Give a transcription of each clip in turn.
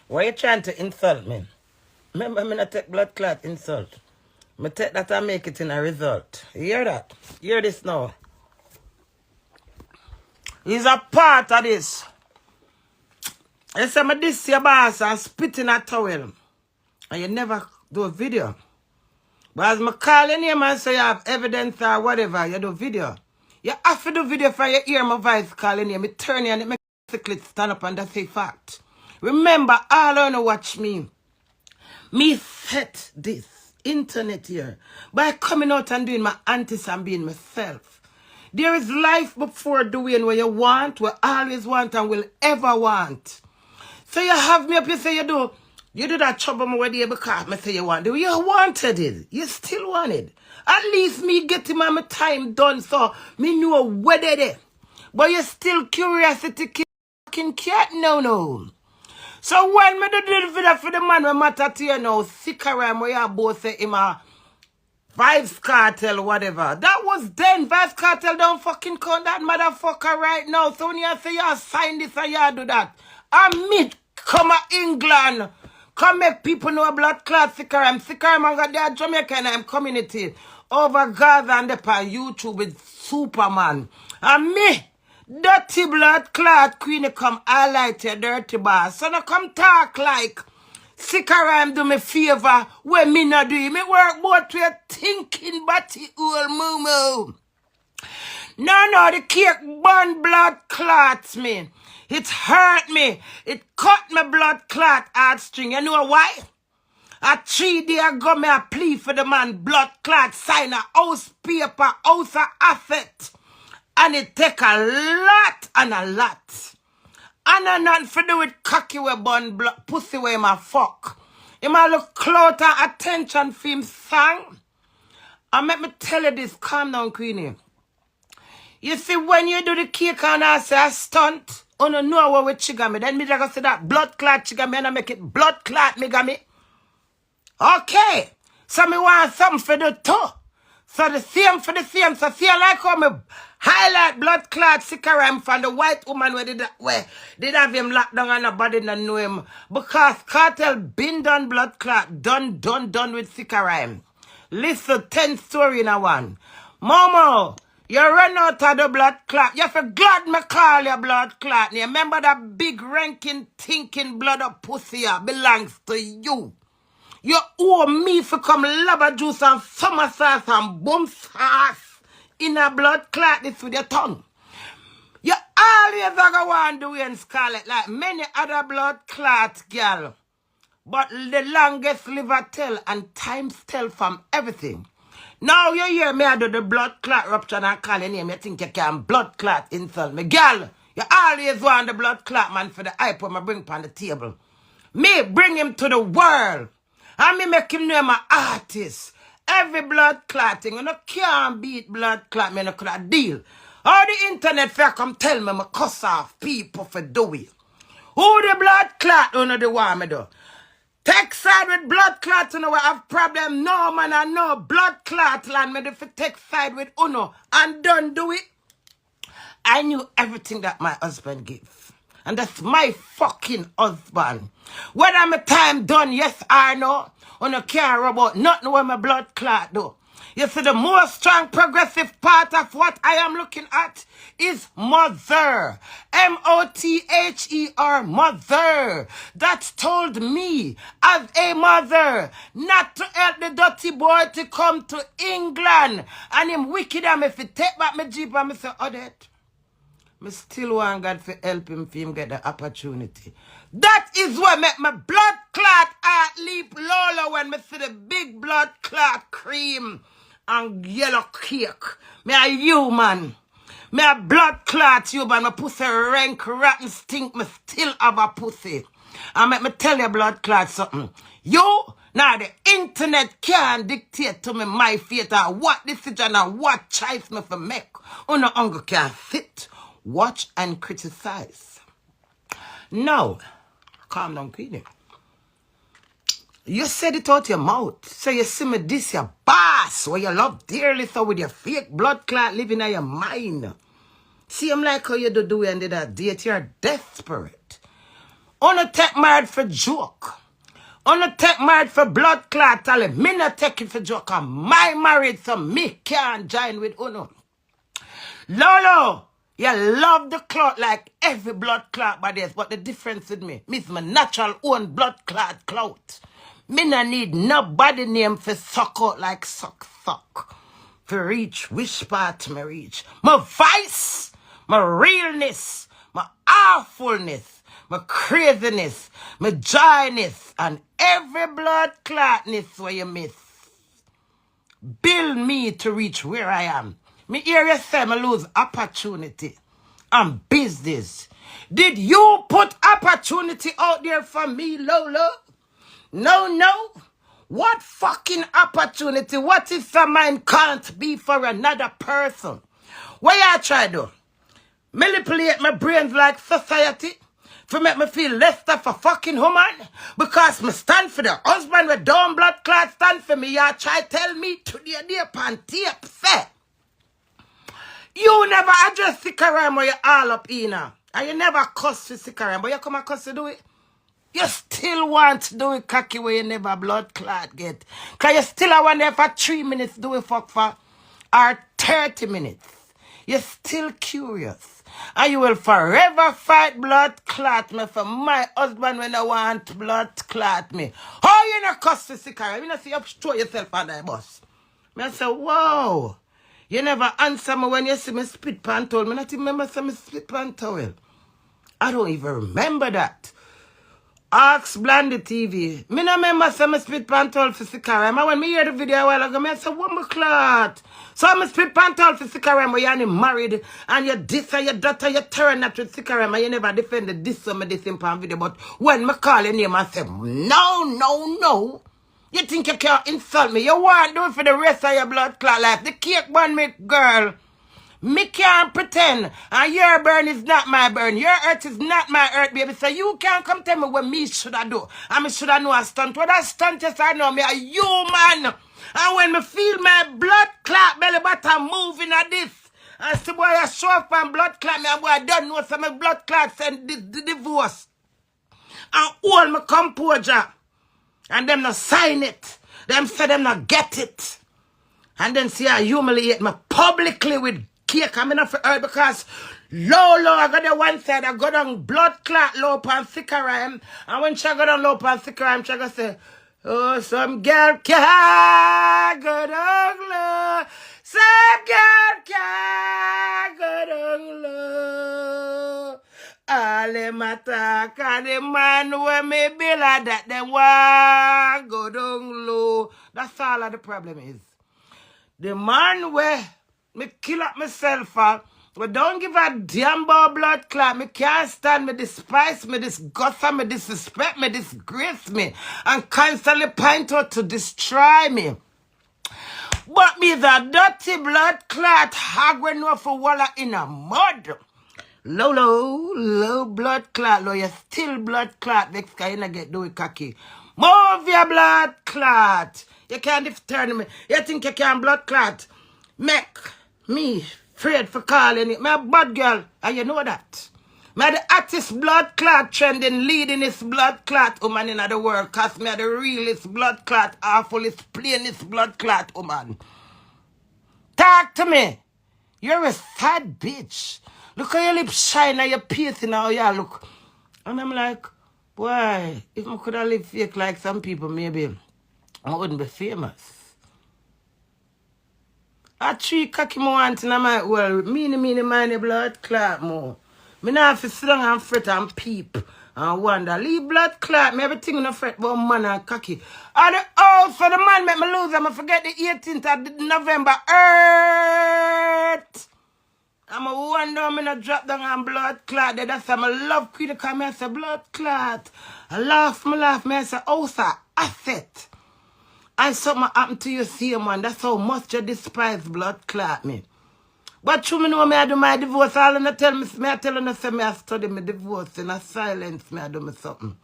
Why you trying to insult me? Remember, me not take blood clot insult. Me take that and make it in a result. You hear that? Hear this now. He's a part of this. You say me this your boss and spit in a towel. And you never do a video. But as me call your name and say you have evidence or whatever, you do video. You have to do video for you hear my voice calling you. Me turn you and it make the clit stand up and that's a fact. Remember, all I know watch me. Me set this internet here by coming out and doing my antics and being myself. There is life before doing what you want, what always want and will ever want. So you have me up, you say you do that trouble me with you because me say you want it. You wanted it. You still want it. At least me getting my time done so me know what it is. But you still curiosity fucking cat no. So when me do the video for the man we matter to you now, sick around where you both say him a Vibes Cartel whatever. That was then. Vibes Cartel don't fucking count that motherfucker right now. So when you say you sign this and you do that, I meet come to England. Come make people know blood clot Sikaram. Sikaram and got their Jamaican community over Gaza and up on YouTube with Superman. And me, dirty blood clot Queenie come highlight your dirty boss. So now come talk like Sikaram do me favor when me not do it. Me work both way thinking batty old Momo. No, the cake burn blood clots me. It hurt me. It cut my blood clot heartstring. You know why? A 3 days ago, me a plea for the man blood clot sign a house paper, house of asset. And it take a lot and a lot. And I not for do with cocky we bun pussy where my fuck. Him a look clout and attention for him song. And let me tell you this, calm down, Queenie. You see, when you do the cake and I say a stunt, you don't know what we trigger me. Then me just say that blood clot trigger me and I make it blood clot me. Okay. So me want something for the two. So the same for the same. So see like how me highlight blood clot Sikaram from the white woman where did have him locked down and nobody don't know him. Because Cartel been done blood clot. Done with Sikaram. Listen, 10 story in a one. Momo. You run out of the blood clot. You forgot me call your blood clot. You remember that big ranking thinking blood of pussy belongs to you. You owe me for come lava juice and summer sauce and boom sauce in a blood clot this with your tongue. You always gonna want to do in scarlet like many other blood clot girl. But the longest liver tell and times tell from everything. Now you hear me I do the blood clot rupture and call your name. You think you can blood clot insult me. Girl, you always want the blood clot man for the hype when I bring on the table. Me bring him to the world. And me make him know I'm an artist. Every blood clotting, you can't beat blood clot, me no could have deal. All the internet fair come tell me I cuss off people for Dowey. Who the blood clot you know the want me do? Take side with blood clot, you know, I have problem. No, man, I know blood clot land. Me if you take side with Uno and don't do it. I knew everything that my husband gives. And that's my fucking husband. Whether my time done, yes or no, Uno can't about nothing with my blood clot, though. You see, the most strong progressive part of what I am looking at is mother. M-O-T-H-E-R, mother. That told me, as a mother, not to help the dirty boy to come to England. And him wicked him if he take back my jeep and I say, Odette, I still want God to help him for him get the opportunity. That is what make my blood clot heart leap lower when I see the big blood clot cream and yellow cake. Me a human. Me a blood clot human. My pussy rank, rotten, stink. Me still have a pussy. And make me tell you blood clot something. You, now the internet can't dictate to me my fate or what decision or what choice me for make. No hunger can sit, watch and criticize. Now, calm down, Queenie. You said it out your mouth. So you see me this your boss, where you love dearly, so with your fake blood clot living in your mind. See, I'm like how you do and did that date. You're desperate. Wanna take married for joke. Wanna take married for blood clot. Tell him, me not take it for joke. My married, so me can't join with Uno. Lolo, you love the clot like every blood clot by this, but the difference with me, miss my natural own blood clot. Me no need nobody name for suck out like suck. For reach, which part me reach? My vice, my realness, my awfulness, my craziness, my joyness, and every blood clotness where you miss. Build me to reach where I am. Me hear you say me lose opportunity and business. Did you put opportunity out there for me, Lolo? No. What fucking opportunity? What if some man can't be for another person? What you try to do? Manipulate my brains like society? For make me feel less of a fucking woman? Because me stand for the husband with dumb blood clot stand for me. You try tell me to the dear pan tape, say. You never address Sikaram where you all up in now. And you never cuss for Sikaram, but you come and cuss to do it. You still want to do it cocky where you never blood clot get. Because you still want there for 3 minutes do it fuck for or 30 minutes. You're still curious. And you will forever fight blood clot me for my husband when I want blood clot me. How you not cuss for Sikaram? You not see you throw yourself on that bus. I say, whoa. You never answer me when you see me spit pan towel. I not even remember see me spit pan towel. I don't even remember that. Ask Blondie TV. Me no remember see me spit pan towel for Sikaram. When me hear the video a while ago, I say, what my clot? So I'm spit pan towel for Sikaram where you're married and your this and your daughter, you turn that with Sikaram and you never defended this one, this in pan video. But when me call your name, I say, no. You think you can't insult me? You want to do it for the rest of your blood clot life. The cake burn me, girl. Me can't pretend. And your burn is not my burn. Your earth is not my earth, baby. So you can't come tell me what me should I do. And me should I know a stunt. What a stunt, yes, I know me a human. And when me feel my blood clot belly button moving at this, and see boy I show up and blood clot me, and boy I don't know some my blood clot send the divorce. And all my composure. And them not sign it. Them say them not get it. And then see I humiliate me publicly with cake. I'm not for her because Lolo, I got the one side, I got on blood clot low pan Sikaram. And when she got on low pan Sikaram, she got say, oh, some girl can go down low. Some girl can go down low. All them attack and the man where me be like that, them want go down low. That's all of the problem is. The man where me kill up myself for, but don't give a damn about blood clot. Me can't stand, me despise, me disgust, me disrespect, me disgrace me, and constantly point out to destroy me. But me the dirty blood clot hag when no for walla in a mud. Low blood clot, low, you still blood clot, next guy you get do it cocky. Move your blood clot. You can't turn me. You think you can blood clot? Make me afraid for calling it. Me a bad girl, and you know that. Me the hottest blood clot trending, leading this blood clot woman in the world, cause me the realest blood clot, awfulest, plainest blood clot woman. Talk to me. You're a sad bitch. Look how your lips shine and your piercing how you look. And I'm like, boy, if I could have lived fake like some people, maybe I wouldn't be famous. I three cocky more want in my well, meany mind blood clot more. Me not have to sit down and fret and peep and wonder. Leave blood clot, me everything in a fret about man and cocky. And so the man make me lose, I'm forget the 18th of November. Earth! I'm a wonder I'm gonna drop down on blood clot. That's why I love Queenie because I say blood clot. I laugh, I say, oh, sir, asset. And something happened to you, see, man. That's how much you despise blood clot me. But you know me, I do my divorce. All of them tell me, I tell them, say me I study my divorce. In a silence, me I do me something.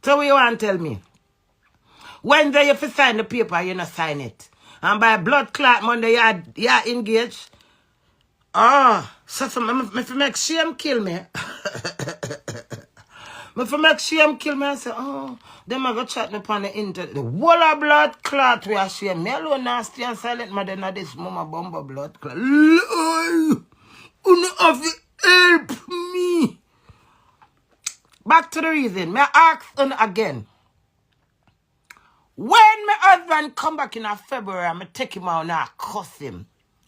So what you want to tell me? Wednesday you fi sign the paper, you not sign it. And by blood clot Monday, you engaged. Oh, so me make shame kill me. Me for make shame kill me and say, oh, them I go chat me upon the internet. The whole of blood clot we are shame. Me alone nasty and silent, man, then this mama bomba blood clot. Lord, you have to help me. Back to the reason. Me ask again. When my husband come back in February, I'm take him out and I cuss him.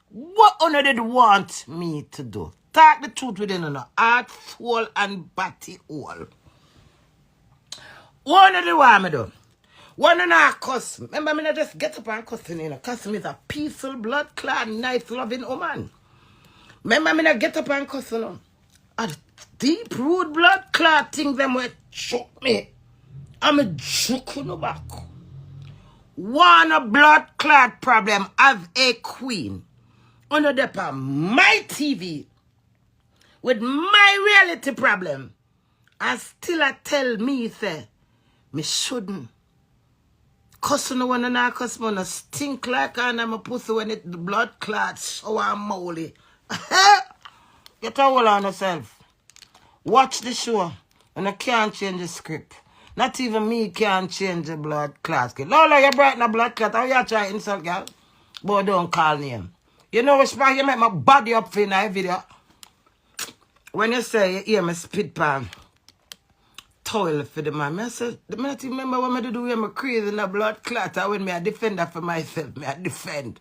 What honor did want me to do? Talk the truth within an heart, soul, and body all. What honor did want me do? One and I cuss. Remember, me not just get up and cuss him. Cuss him is a peaceful, blood-clad, nice, loving woman. Remember, me not get up and cuss him. A deep, rude, blood-clad thing them will choke me. I'm a joke on the back. One a blood-clad problem as a queen. On the depot, my TV with my reality problem. And still I tell me, say, me shouldn't. Cuss no one and I cuss me no stink like and I'm a pussy when it the blood clots so I'm moldy. Get a hold on yourself. Watch the show and I can't change the script. Not even me can change the blood clot. Lola, you brighten the blood clot. How you try to insult, girl? But don't call name. You know which part you make my body up for in that video? When you say you hear me spit pan towel for the man, I said, the minute you remember what I do when I crazy in the blood clot, I when me a defend that for myself, me a defend.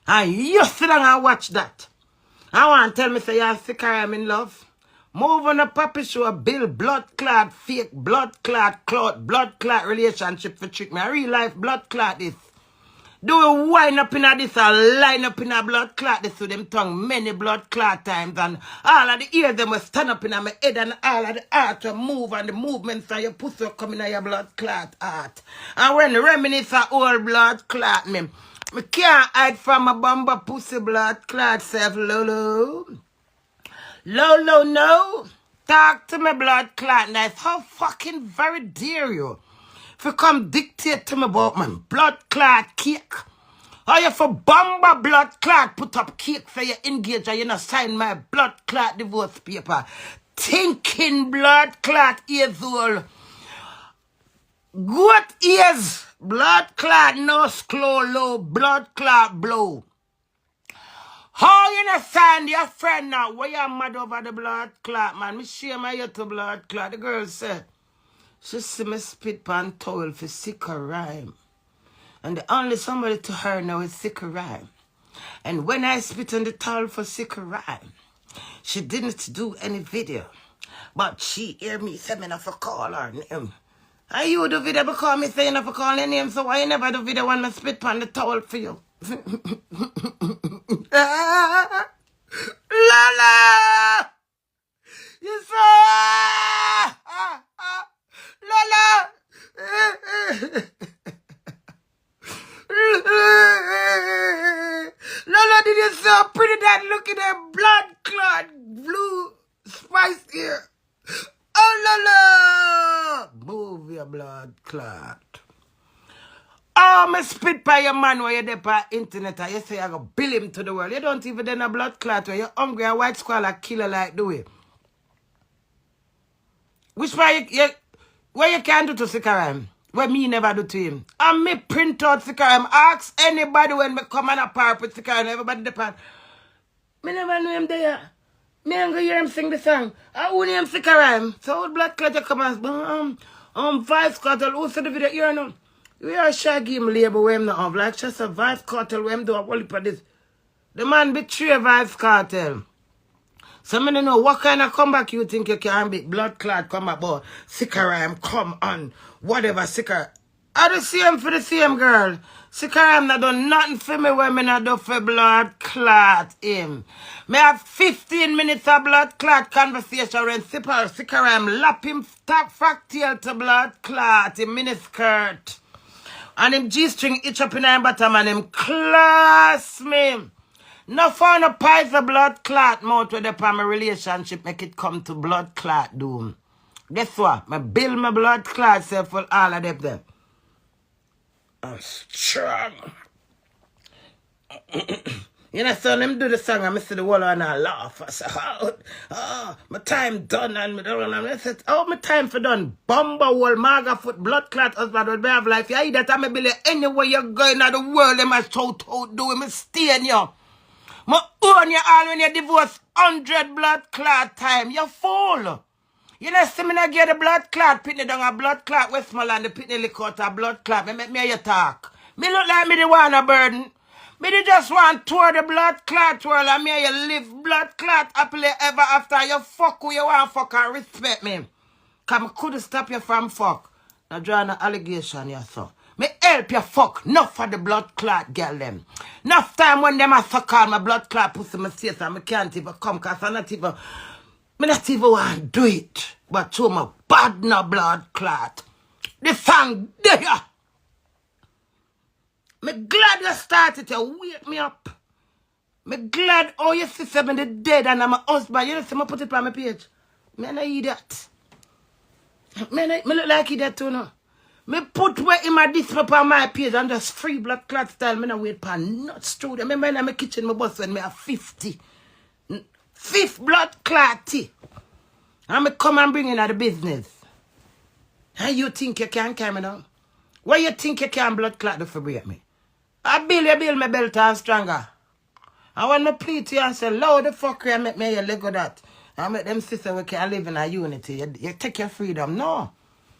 And you sit down and watch that. I want to tell me say you're sick or I'm in love. Move on a puppy show, build blood clot, fake blood clot, blood clot relationship for trick me. A real life blood clot this. Do a wind up in a this and line up in a blood clot this with them tongue many blood clot times and all of the ears them will stand up in my head and all of the heart will move and the movements and your pussy will come in your blood clot heart. And when reminisce a old blood clot me can't hide from a bumper pussy blood clot self Lolo. Lolo, no. Talk to me blood clot nice. How fucking very dare you? If you come dictate to me about my blood clot cake. How you for bomba blood clot put up cake for your engage and you not sign my blood clot divorce paper. Thinking blood clot ears all. Good ears. Blood clot no slow low. Blood clot blow. How you not sign your friend now? Why you mad over the blood clot, man? Me share my you to blood clot. The girl said, she see me spit pan towel for sick or rhyme. And the only somebody to her now is sick or rhyme. And when I spit on the towel for sick or rhyme, she didn't do any video. But she hear me say me not for call her name. And you do video because me say you not for call her name, so why you never do video when me spit pan the towel for you? Lala! You saw! Lala! Lala, did you see how pretty that look in that blood clot blue spice here? Oh, Lala! Move your blood clot. Oh, me spit by your man where you're there by internet and you say I go bill him to the world. You don't even then a blood clot where you're hungry and white squall killer like the way. Which part where you can do to Sikaram? Where me never do to him. And me print out Sikaram. Ask anybody when me come on a park with Sikaram. Everybody depend. Me never know him there. Me ain't gonna hear him sing the song. I only him Sikaram. So old blood clot you come and Vice Cartel. Who said the video here now? We are shaggy him labor where him not have. Like just a Vice Cartel where him do a whole heap of this. The man betray Vice Cartel. So I don't know what kind of comeback you think you can be. Blood clot come about. Sikaram come on. Whatever Sikaram. I do same for the same girl. Sikaram not done nothing for me when me not do for blood clot him. Me have 15 minutes of blood clot conversation when Sikaram lap him top fractal to blood clot him miniskirt. And him G-string itch up in him bottom and him class me. No found a pies of blood clot mouth with the my relationship make it come to blood clot doom. Guess what? I build my blood clot self for all of them there. I'm strong. You know, so them do the song and I see the wall and I laugh. I say, my time done and I said, my time for done. Bumba wall, maga foot, blood clot, husband will be have life. You that I'm a billion anywhere you're going out the world, them I so told do me stay in you. My own you all when you divorce 100 blood clot time. You fool. You know, see me not get a blood clot, pitney down a blood clot, Westmoreland, the pitney lick out a blood clot. Me make me you talk. Me look like me the one a burden. Me they just want tour the blood clot world and me you live blood clot happily ever after you fuck who you want fuck and respect me. Cause me couldn't stop you from fuck. Now draw an allegation you so. Me help you fuck enough for the blood clot girl them. Enough time when them a suck on my blood clot pussy me say so me can't even come cause I not even want to do it. But to my bad no blood clot. The song there. Me glad you started to wake me up. Me glad all your sister me dead and I'm a husband. You know, see me put it on my page. Me no idiot. Me look like idiot too no. Me put where in my display on my page and just free blood clot style. Me no wait for nuts through them. Remember in my kitchen my boss when me have 50. Fifth blood clot tea. And me come and bring in the business. And you think you can carry me down? What you think you can blood clot do for break me? I build my belt and stronger. And when me plead to you and say, Lord, the fuck you make me you leg of that. And make them sister we can live in a unity. You take your freedom. No.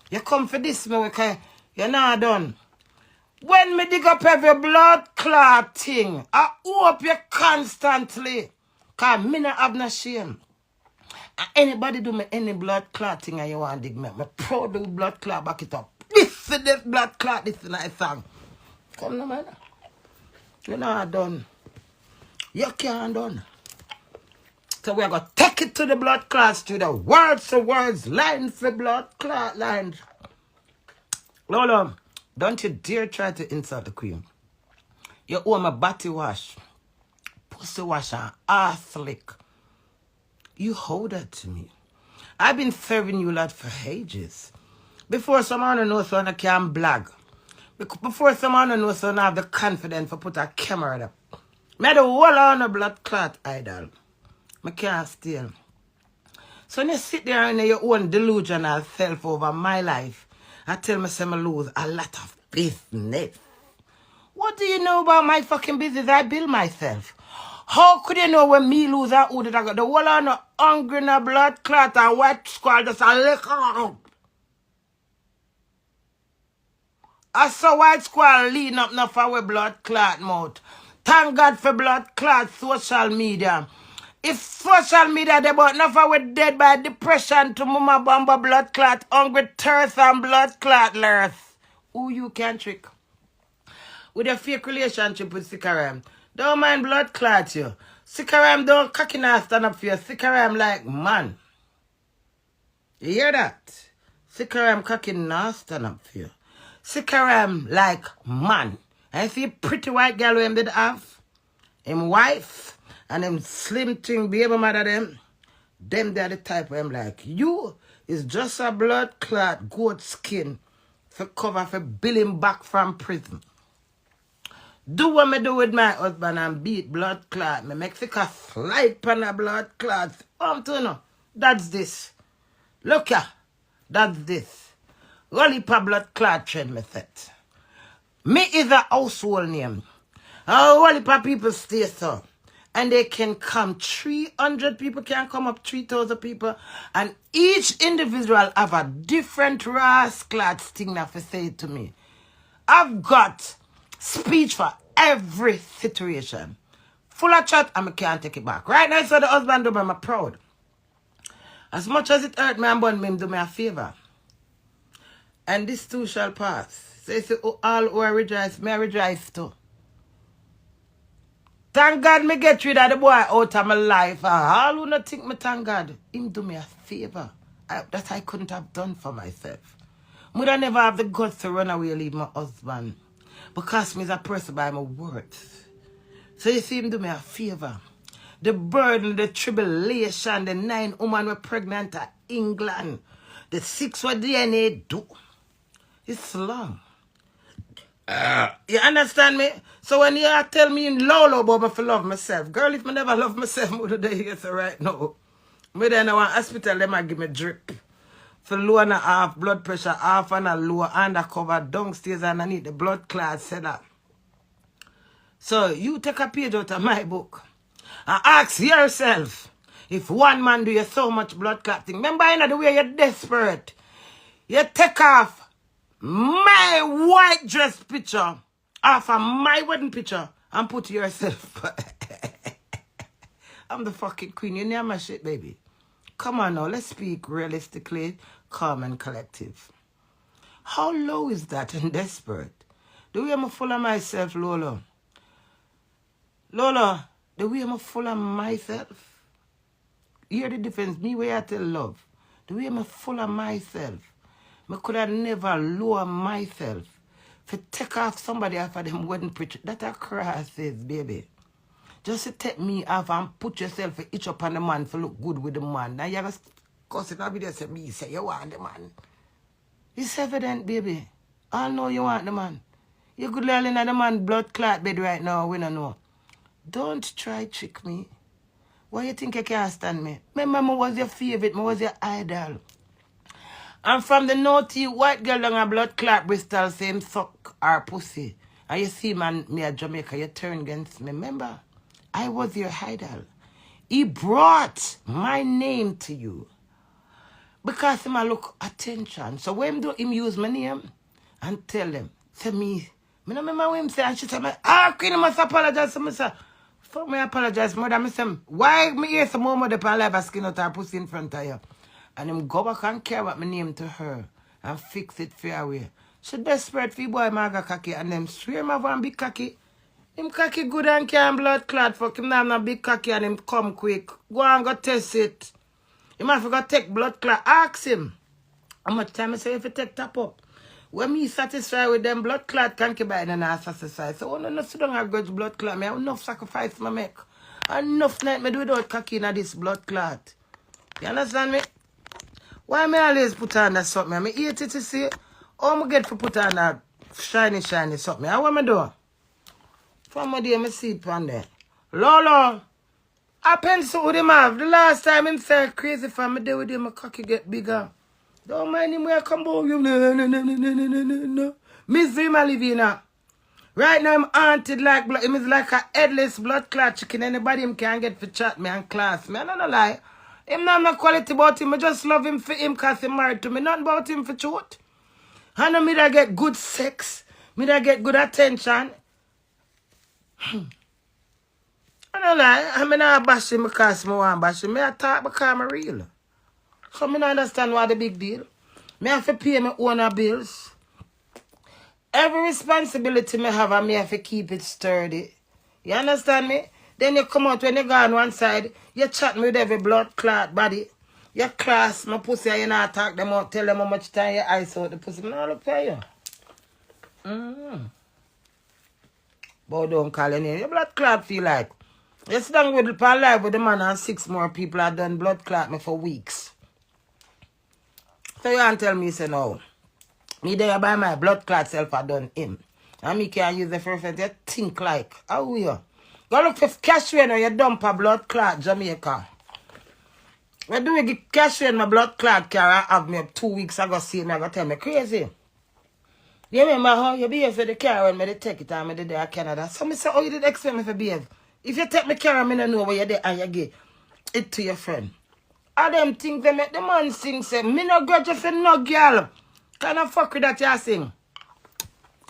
You come for this, me, because you're not done. When me dig up every blood clot thing, I hope you constantly. Because me not have no shame. And anybody do me any blood clot thing and you want to dig me, me proud of blood clot back it up. This is the blood clot, this is a song. Come no man. You're not done. You can't done. So we're going to take it to the blood clots, to the words to words, line for blood clot lines. Lolo, don't you dare try to insult the queen. You owe me body wash, pussy wash and ass lick. You hold that to me. I've been serving you lot for ages. Before someone knows so I can blog. Before someone knows so I have the confidence to put a camera up. I the whole on a blood clot idol. I can't steal. So when you sit there in your own delusional self over my life, I tell myself I lose a lot of business. What do you know about my fucking business? I build myself. How could you know when me lose that who did I got the whole on a hungry no blood clot and white squall just a lick out? I saw white squall lean up now for our blood clot mouth. Thank God for blood clot social media. If social media they bought enough of we dead by depression to mama bamba blood clot, hungry thirst and blood clot lurth. Who you can trick? With a fake relationship with Sikaram. Don't mind blood clot you. Sikaram don't cocky now stand up for you. Sikaram like man. You hear that? Sikaram cocky now stand up for you. Sikaram like man. And see pretty white girl who him did have. Him wife. And them slim thing baby mother them. Them they're the type where I'm like, you is just a blood clot goat skin for cover for billing back from prison. Do what me do with my husband and beat blood clot. Me make a slide pan a blood clot. To know. That's this. Look ya. That's this. Only blood clot trend me set. Me is a household name. Only people stay so. And they can come. 300 people can come up, 3,000 people. And each individual have a different rascal thing that to say to me. I've got speech for every situation. Full of chat and I can't take it back. Right now, so the husband do me, I'm proud. As much as it hurt me and bun me, do me a favor. And this too shall pass. So you say, oh, all who are rejoice, may I rejoice too. Thank God me get rid of the boy out of my life. All who not think me thank God, him do me a favor. That I couldn't have done for myself. Would I never have the guts to run away and leave my husband. Because me is a person by my worth. So you see him do me a favor. The burden, the tribulation, the 9 women were pregnant at England. The 6 were DNA do. It's long. You understand me? So when you tell me in Lolo about me for love myself, girl, if me never love myself, what do you say right now? Me then I want hospital, they might give me drip. For low and a half, blood pressure half and a low, undercover, downstairs and I need the blood clot set up. So you take a page out of my book and ask yourself, if one man do you so much blood clotting, remember you know the way you're desperate, you take off my white dress picture off of my wedding picture and put yourself. I'm the fucking queen. You know my shit, baby. Come on now, let's speak realistically, calm and collective. How low is that and desperate? The way I'm full of myself, Lola. Lola, the way I'm full of myself. Hear the difference, me where I tell love. The way I'm full of myself. I could have never lower myself. To take off somebody off of them wedding picture. That a crisis, baby. Just to take me off and put yourself each up on the man to look good with the man. Now you have to cuss it up with yourself. Me say you want the man. It's evident, baby. I know you want the man. You could learn in the man blood clot bed right now, we don't know. Don't try trick me. Why you think you can't stand me? Remember, I was your favorite, I was your idol. And from the naughty white girl down a blood clot Bristol, same suck or pussy. And you see, man, me a Jamaica, you turn against me. Remember, I was your idol. He brought my name to you. Because him a look attention. So when do him use my name and tell them, say me don't remember what him say, and she said, Queenie must apologize to me, sir. Fuck me apologize more than me say, why me hear some Momo de pan live a skin out her pussy in front of you? And him go back and care about my name to her and fix it fair way. She desperate for you boy maga cocky and them swear him have one big cocky. Him cocky good and can blood clot. Fuck him now have big cocky and him come quick. Go and go test it. He might forgot take blood clot. Ask him. How much time I say if you take top up? When me satisfied with them blood clot can't keep by and I satisfied. So no sit down and grudge blood clot. Me have enough sacrifice me make. Enough night me do without cocky in this blood clot. You understand me? Why me always put on that something? I hate it to see. Oh, I get to put on that shiny something. How am I do? From my day, I see it on there. Lolo, I pencil with him off. The last time him said crazy for me day with him, my cocky get bigger. Don't mind him where I come home. No. Misery my living now. Right now, I'm haunted like blood. Him is like a headless blood clot chicken. Anybody him can get for chat me and class me. I don't know lie. Him not no quality about him. I just love him for him because he married to me. Not about him for truth. I know me that get good sex. Me that get good attention. I don't lie. I mean, I bash him because I want to bash him. I talk because I'm real. So I don't understand why the big deal. I have to pay my own bills. Every responsibility I have, I have to keep it sturdy. You understand me? Then you come out when you go on one side, you chat me with every blood clot body. You class my pussy and you not talk them out, tell them how much time you ice out the pussy. I don't look for you. But don't call your name. Your blood clot feel like. You sit down with the live with the man and 6 more people have done blood clot me for weeks. So you can't tell me, say no. Me there by my blood clot self I done him. And me can use the first you think like, how are you? Go look for cash when you dump a blood clot Jamaica. When do we get cash when my blood clot car have me 2 weeks ago see me, I go tell me crazy. You remember how you behave for the car when I take it and I did there in Canada? So me say, oh, you did expect me to behave. If you take my car, I don't know where you're there and you give it to your friend. All them things they make the man sing, say, me no grudge you for no girl. Kind of fuck with that you sing.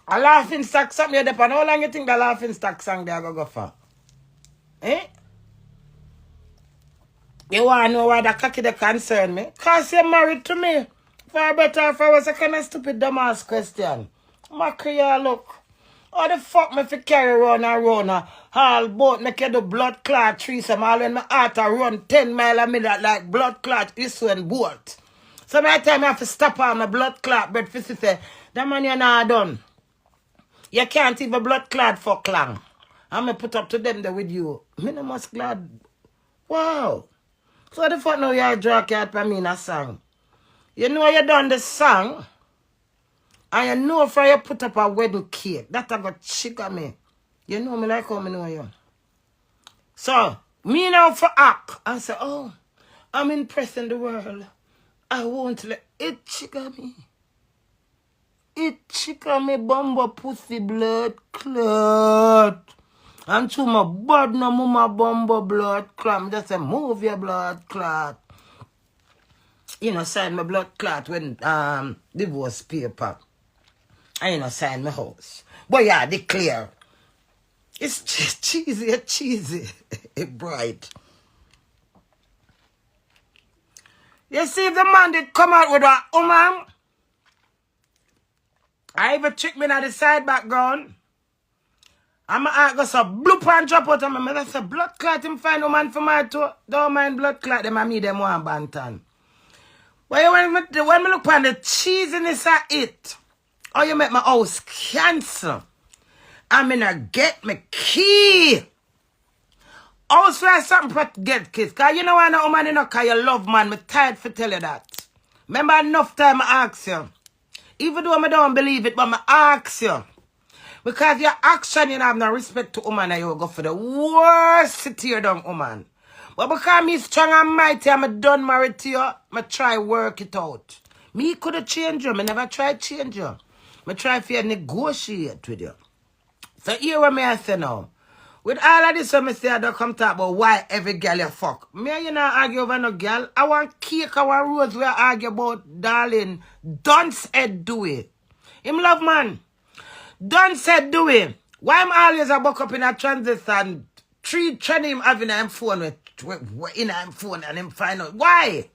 A laughing stock something you depend. How long you think the laughing stock song they go for? Eh? You want to know why the cocky they concern me? Because you're married to me. For better if I was a kind of stupid dumbass question. Macri you look. How the fuck me fi carry around and run all boat make you do blood clot threesome all when my heart a run 10 miles a minute like blood clot issue and boat. So my time I have to stop on my blood clot but for say that man you not done. You can't even blood clot fuck long. I'm going to put up to them there with you. Me no must glad. Wow. So the fuck now you draw cat for me in a song. You know you done the song. And you know if you put up a wedding cake, that a got trigger me. You know me like how me know you. So, me now for act and say, oh, I'm impressing the world. I won't let it trigger me. It trigger me bumbo pussy blood clot. And to my bud no mama bumbo blood clot. Just say move your blood clot. You know, sign my blood clot when divorce paper. I sign my house. But yeah, declare. It's cheesy, bright. You see, if the man did come out with a woman, I even trick me on the side background. I'm going to say, bloop and drop out of my mother. Say, blood clot, him find a man for my toe. Don't mind blood clot, them and me, them one bantan. Well, when me look on the cheesiness of it, or you make my house cancel. I'm gonna get my key. Also, I have something to get kids. Because you know why no woman, you know, because you love man. I'm tired for tell you that. Remember enough time I ask you. Even though I don't believe it, but I ask you. Because your action, you have no respect to woman, and you will go for the worst to tear down woman. But because I'm strong and mighty, I'm done married to you, I try work it out. Me could have changed you. I never tried change you. I try to negotiate with you. So here what me I say now. With all of this, I say I don't come talk about why every girl you fuck. Me and you not argue over no girl. I want cake, I want rose, we argue about darling. Don't said do it. Him love man. Don't said do it. Why am always a buck up in a transit and training him having a phone with in a phone and him find out. Why?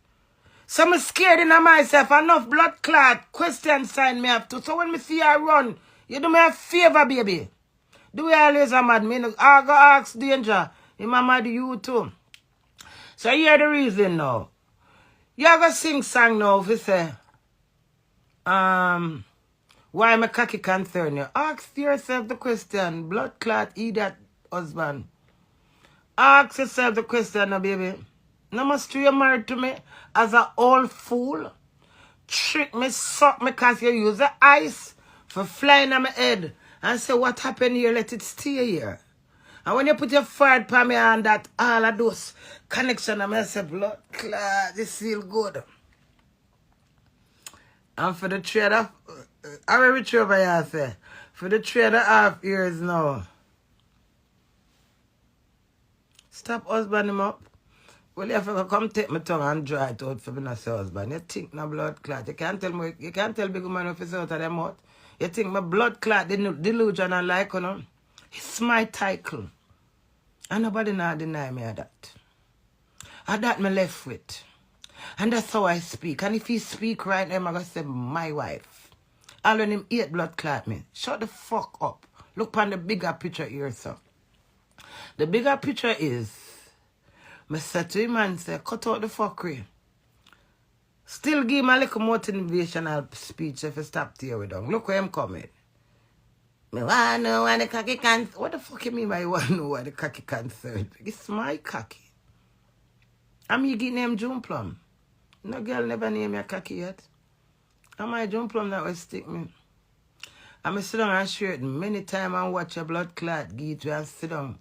So I'm scared in myself. Enough blood clot question sign me up to. So when me see her run, you do me a favor, baby. Do we always a mad me? I go ask danger. Him a mad you too. So hear the reason now. You go sing song now if you say, why my cocky concern you? Ask yourself the question. Blood clot, idiot husband. Ask yourself the question now, baby. No must you married to me as a old fool? Trick me, suck me because you use the ice for flying on my head. And say, what happened here? Let it stay here. And when you put your forehead on me and that, all of those connection, I say, blood clot, this feel good. And for the trader, I will reach over here, say. For the trader half years now. Stop husband him up. Well, if I come take my tongue and dry it out for me not say husband, you think no blood clot. You can't tell me, you can't tell big woman if it's out of them mouth. You think my blood clot delusion and like, you know? It's my title. And nobody not deny me of that. And that me left with. And that's how I speak. And if he speak right now, I'm going to say, my wife. All when him eat blood clot me. Shut the fuck up. Look on the bigger picture here, sir. The bigger picture is, I said to him and say, cut out the fuckery. Still give him a little motivational speech if you stop here with him. Look where I'm coming. Me want to know why the cocky can't... What the fuck you mean by you want to know why the cocky concerned? It's my cocky. I'm you get named June Plum. No girl never named me a cocky yet. And my June Plum that will stick me. I'm sit down and share it many times and watch a blood clot get you and sit down.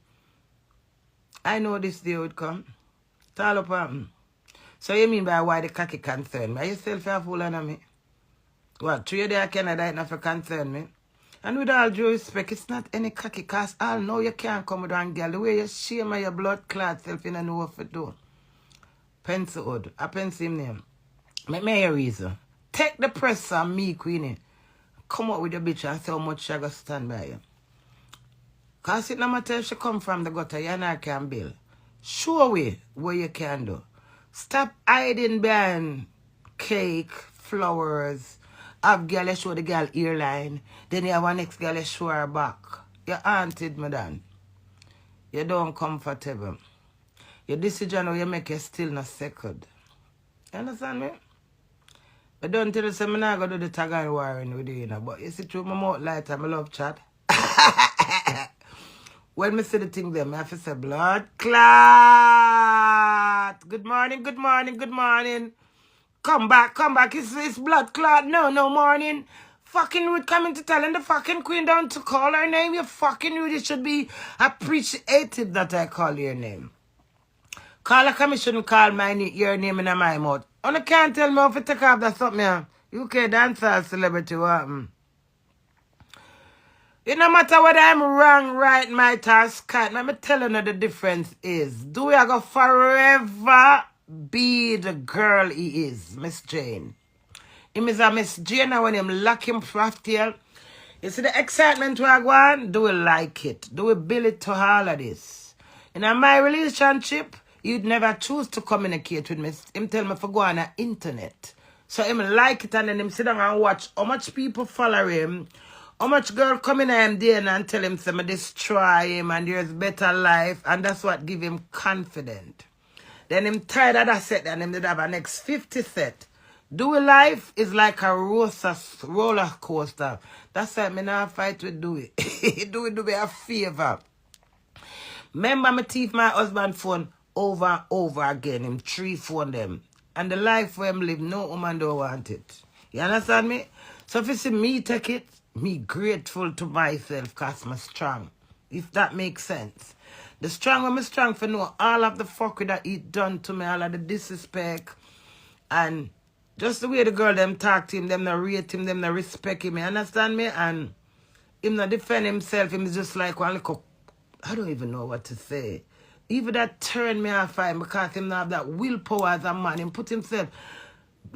I know this day would come. It's all up happen. So you mean by why the cocky concern me? Are you still a fool on me? What, 3 days I cannot die enough to concern me? And with all due respect, it's not any cocky cause I'll know you can't come with one girl. The way you shame your blood clot self, you don't know what to do. Pencil hood. I pencil him name. Make me a reason. Take the press on me, Queenie. Come up with the bitch and see how much she go stand by you. Cause it no matter if she come from the gutter, you and I can build. Show way what you can do. Stop hiding behind cake, flowers. Have girl show the girl earline. Then you have one next girl show her back. You haunted me then. You don't comfortable. Your decision you make you still not second. You understand me? But don't tell us I'm not going to do the tag and warring with you, you know. But you see through my mouth light and my love chat. When me see the thing there, I have to say blood clot. Good morning, good morning, good morning. Come back, it's blood clot. No morning. fucking rude coming to telling the fucking queen down to call her name. You fucking rude. You should be appreciated that I call your name. Call a commission, call your name in my mouth. And I can't tell me if you take off that something. UK dancer celebrity, what? It no matter whether I'm wrong, right, might or scat. Let me tell you the difference is. Do we go forever be the girl he is, Miss Jane? Him is a Miss Jane, and when him lock him tail, you see the excitement we are going, do we like it? Do we build it to all of this? In my relationship, you'd never choose to communicate with me. Him tell me to go on the internet. So him like it and then him sit down and watch how much people follow him, how much girl come in him there and tell him to destroy him and there's better life, and that's what give him confidence. Then him tired of that set and him did have a next 50 set. Dewey life is like a roller coaster. That's why I not fight with Dewey. Dewey do me a favor. Remember me thief my husband phone over and over again. Him 3 phone them. And the life where him live, no woman don't want it. You understand me? So if you see me take it, me grateful to myself because I'm strong. If that makes sense. The strong when I'm strong for know all of the fuckery that he done to me, all of the disrespect, and just the way the girl them talk to him, them not rate him, them not respect him, you understand me? And him not defend himself, him is just like one little, I don't even know what to say. Even that turned me off him because him not have that willpower as a man. Him put himself,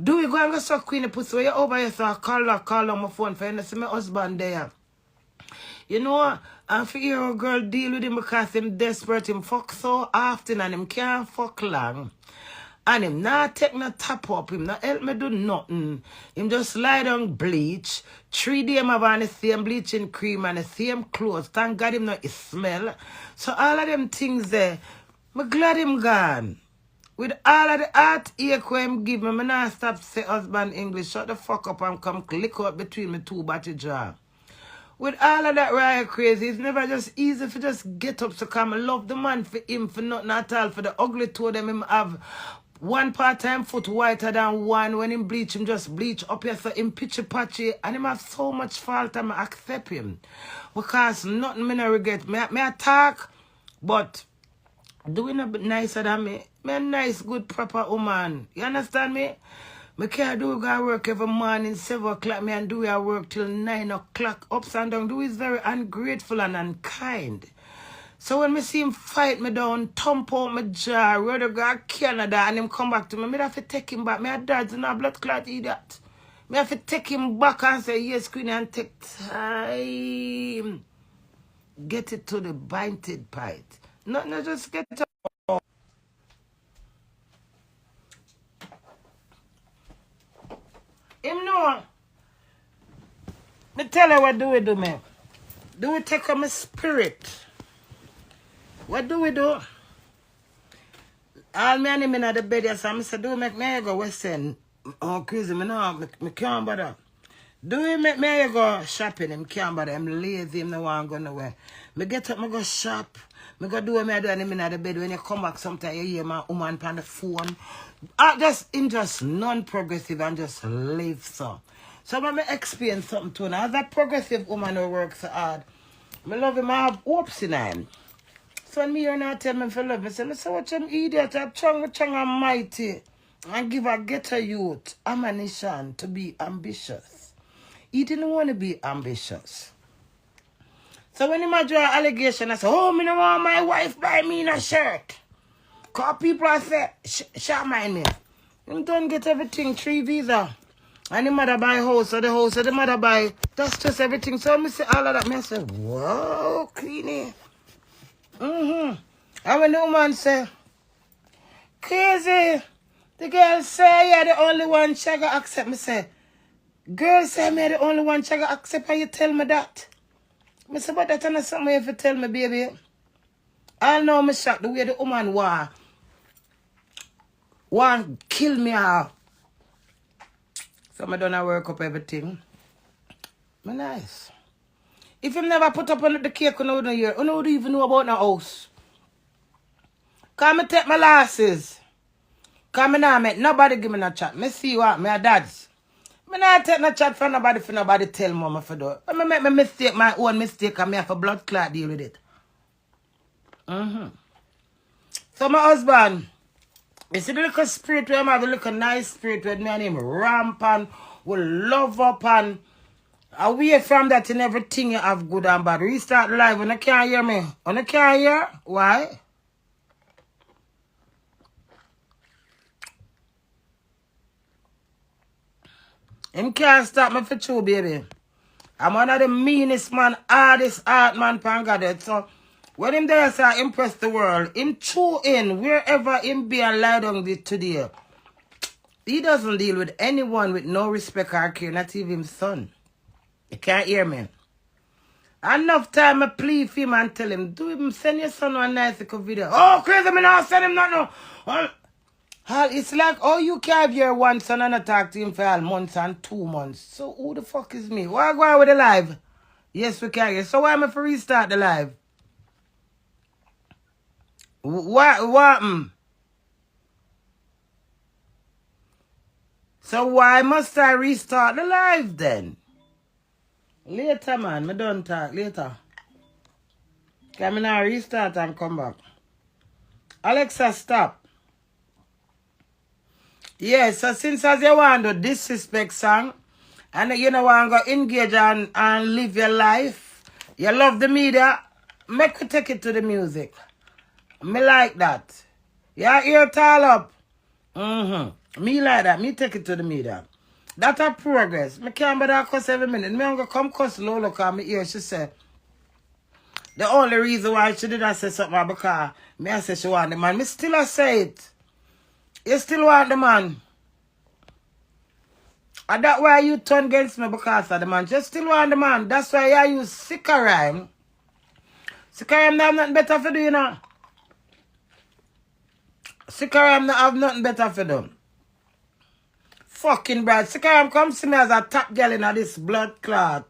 do we go and go suck Queenie pussy? Where you over here, so I call on my phone for you to see my husband there. You know, and for hear a girl deal with him because him desperate, him fuck so often and him can't fuck long. And him not take no top up, him not help me do nothing. Him just lie down bleach. 3 days have on the same bleaching cream and the same clothes. Thank God him not smell. So all of them things there, I'm glad him gone. With all of the art ear him give me, I not stop say husband English. Shut the fuck up and come click out between me 2 batty jaw. With all of that riot crazy, it's never just easy for just get up to come. I love the man for him, for nothing at all. For the ugly two of them, him have one part-time foot whiter than one. When him bleach, him just bleach up here, so him pitchy patchy. And him have so much fault, and I accept him. Because nothing me no regret. Me talk, but doing a bit nicer than me. Me a nice, good, proper woman. You understand me? Me can't do go work every morning, 7 o'clock. Me and do I work till 9 o'clock. Ups and down. Do is very ungrateful and unkind. So when me see him fight me down, thump out my jaw, rather go to Canada and him come back to me, me have to take him back. Me a dad's not blood clot idiot. Me have to take him back and say, yes, Queenie, and take time. Get it to the binted part. No, just get it. Him know. Me tell her what do we do, man. Do we take my spirit? What do we do? All me and him in the bed, yes, I said, do we make me go Western? Oh, crazy, me no, me can't bother. Do we make me go shopping? Him can't bother. I'm lazy, him no want to go nowhere. Me get up, me go shop. Me go do what me do and him in the bed. When you come back, sometimes you hear my woman on the phone. Him just non-progressive and just live so. So when me explain something to him, as a progressive woman who works so hard, me love him, I have hopes in him. So when me hear now tell me for love, I say, what you idiot, I'm strong and mighty. And give a ghetto youth ammunition to be ambitious. He didn't want to be ambitious. So when he draw an allegation, I say, oh, me no want my wife buy me a shirt. Because people are say, shall mind me. Him don't get everything, 3 visa. And the mother buy house, or the house, or the mother buy, that's just everything. So I say all of that, I say, whoa, Queenie. And when the woman say, crazy, the girl say, you're the only one she gonna accept. Me say, girl say me the only one she gonna accept, and you tell me that. I say, but that's not something you have to tell me, baby. I know me shocked the way the woman want kill me off. So I done work up everything. Me nice. If you never put up on the cake, you don't even know about the house. Come and take my losses. Come and now make nobody give me no chat. Me see what, my dad's. I not take no chat from nobody for nobody tell mama for do. I make my mistake, my own mistake, and me have a blood clot deal with it. So my husband, you see the little spirit where I have a little nice spirit with me and him ramp and will love up and away from that in everything you have good and bad. Restart live when you can't hear me. When you can't hear, why? Him can't stop me for true, baby. I'm one of the meanest man, hardest art man pan God. So when him there say impress the world, him chew in wherever him be and lie down today. He doesn't deal with anyone with no respect or care, not even his son. You can't hear me. Enough time I plead for him and tell him, do him send your son one nice little video. Oh, crazy, me now send him nothing. It's like, oh, you can't have your one son and I talk to him for all months and 2 months. So who the fuck is me? Why go on with the live? Yes, we can hear. So why am I for restart the live? What? So why must I restart the live then? Later, man. I don't talk. Later. Can I now restart and come back? Alexa, stop. Yes, so since as you want to disrespect song, and you know want to go engage and live your life, you love the media, make you take it to the music. Me like that. Your ear tall up. Me like that. Me take it to the media. That's a progress. Me can't bother cuss every minute. Me gonna come cuss Lola because me hear she say the only reason why she did not say something because me I say she want the man. Me still I say it. You still want the man. And that's why you turn against me because of the man. You still want the man. That's why I use sicker rhyme. Sicker rhyme have nothing better for do, you know. Sicker rhyme have nothing better for them. Fucking bride. Sikaram come see me as a top girl in this blood clot.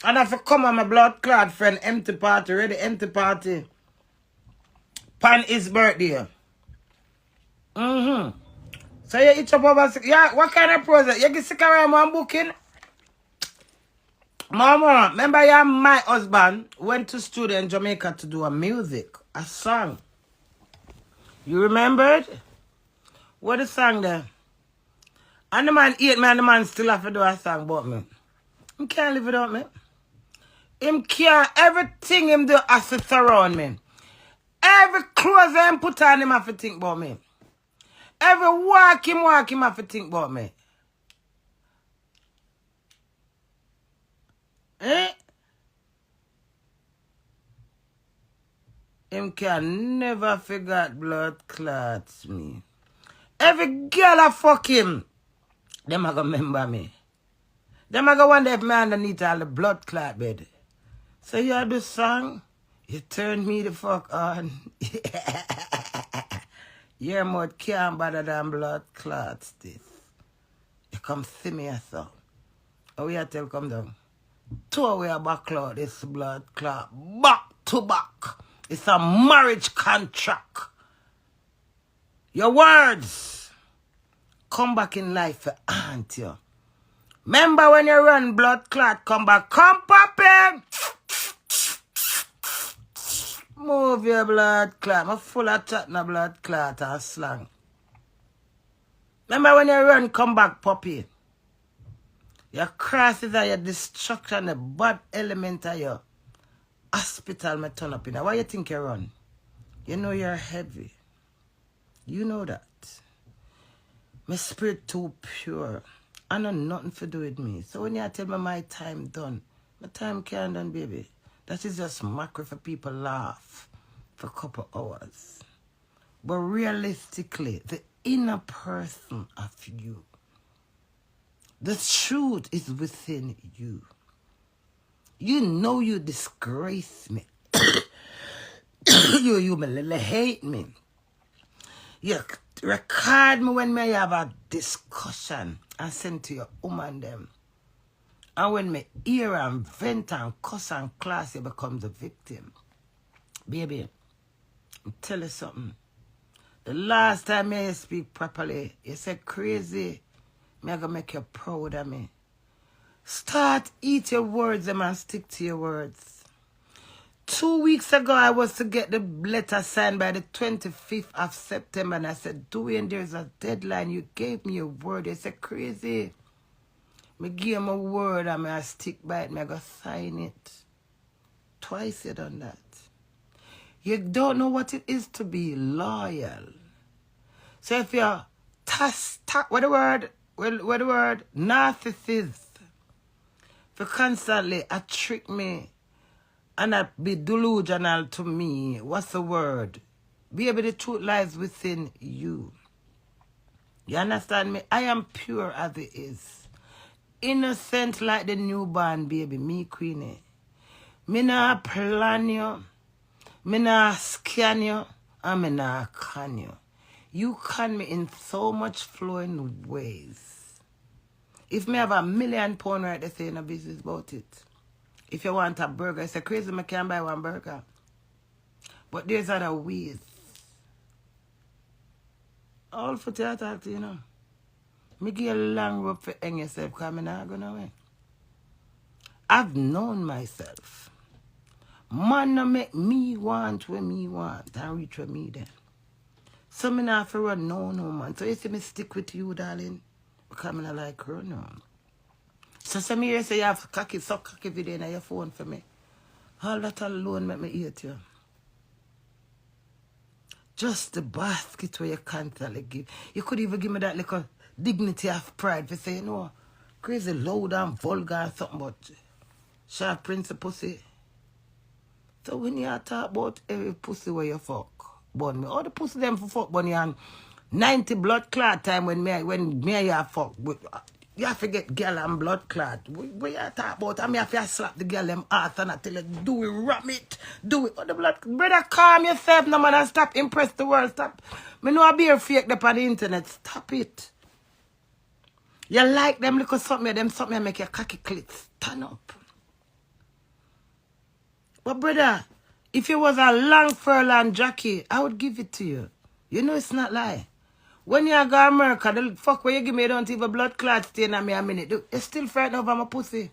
And if I come on my blood clot friend, empty party, ready empty party. Pan his birthday. So you eat up over, yeah, what kind of project? You get Sikaram one booking? Mama, remember yeah, my husband went to studio in Jamaica to do a music, a song. You remembered? What the song there? And the man ate me and the man still have to do a song about me. He can't live without me. Him can't, everything him do has to surround me. Every clothes him put on him have to think about me. Every walk him have to think about me. Eh? Him can never forget blood clots me. Every girl I fuck him. Them a go remember me. Them a go wonder if me underneath all the blood clot bed. So you heard the song? You turned me the fuck on. Your mouth can't bother than blood clots this. You come see me so. Oh we tell come down. 2 away back clot this blood clot. Back to back. It's a marriage contract. Your words come back in life for aunt you. Remember when you run blood clot, come back. Come, Papi! Move your blood clot. I'm full of chat na blood clot and slang. Remember when you run, come back, Puppy. Your crosses are your destruction, the bad element of your hospital may turn up in. Why you think you run? You know you're heavy. You know that. My spirit too pure. I know nothing to do with me. So when you tell me my time done, my time can't done, baby. That is just macro for people laugh for a couple hours. But realistically, the inner person of you, the truth is within you. You know you disgrace me. you hate me. You record me when me have a discussion and send to your woman them. And when me hear and vent and cuss and class, you become the victim. Baby, I'll tell you something. The last time I speak properly, you said crazy. Me gonna make you proud of me. Start eat your words them and stick to your words. 2 weeks ago, I was to get the letter signed by the 25th of September, and I said, Dowey, there's a deadline. You gave me a word. You said, crazy. Me give him a word and I stick by it. I go sign it. Twice you done that. You don't know what it is to be loyal. So if you're what the word narcissist, if you constantly trick me and be delusional to me, what's the word? Baby, the truth lies within you. You understand me? I am pure as it is. Innocent like the newborn baby, me Queenie. Me nah plan you, me nah scan you, and me nah con you. You con me in so much flowing ways. If me have £1 million right there saying a business about it. If you want a burger, it's a crazy me can buy one burger. But there's other ways. All for to talk to you know. Me give a long rope for hang yourself because I'm not going away. I've known myself. Man no make me want what me want and reach what me then. So me not have to run no man. So you see me stick with you, darling. Because I not like her no. So some here say you have cocky, so cocky video in your phone for me. All that alone make me hate you. Just the basket where you constantly give. You could even give me that little dignity of pride for saying, no, crazy, loud and vulgar and something, but sharp prince of pussy. So when you talk about every pussy where you fuck, bun me, all the pussy them for fuck, bun you on 90 blood clot time when me and you fuck. You have to get girl and blood clot. What you talk about? I mean, have to slap the girl them ass and I tell her, do it, ram it, do it. Oh, the blood, brother, calm yourself, no man, and stop impress the world, stop. Me know I be a fake up on the internet, stop it. You like them little something make your cocky clit stand up. But brother, if it was a long furlong jockey, I would give it to you. You know it's not lie. When you go to America, the fuck where you give me don't even blood clot stain on me a minute. You still frightened over my pussy.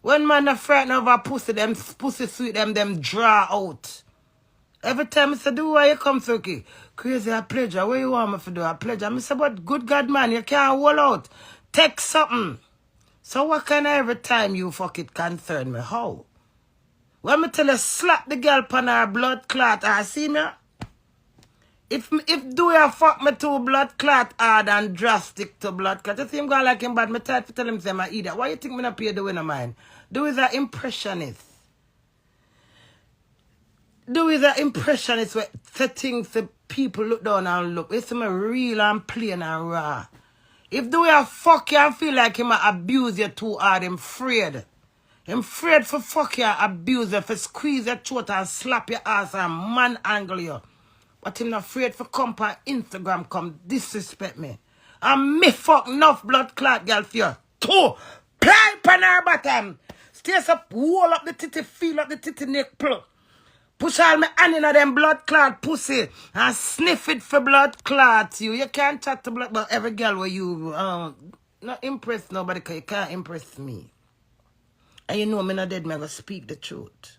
When man are frightened over pussy, them pussy sweet them draw out. Every time I say, do why you come so okay? Crazy a pleasure. What you want me to do? A pleasure. I say, but good God, man, you can't hold out. Take something. So what kind of every time you fuck it concern me? How? When me tell you slap the girl pan her blood clot, I see me? If do you fuck me to blood clot hard and drastic to blood clot, you see him going like him bad, me try to tell him say I eat that. Why you think me not pay the winner mine? Do is an impressionist. Do is an impressionist where things the people look down and look. It's me real and plain and raw. If do you fuck you and feel like him abuse you too hard, I'm afraid. I'm afraid for fuck you, abuse you, for squeeze your throat and slap your ass and man angle you. But I'm not afraid for come on Instagram come disrespect me. And me fuck enough blood clot girl for you. Two, pipe on her bottom. Stays up, wall up the titty, feel up the titty neck plug. Push all my hand in them blood clot pussy and sniff it for blood clot you. You can't chat to blood, but every girl where you not impress nobody because you can't impress me. And you know me not dead, me gonna speak the truth.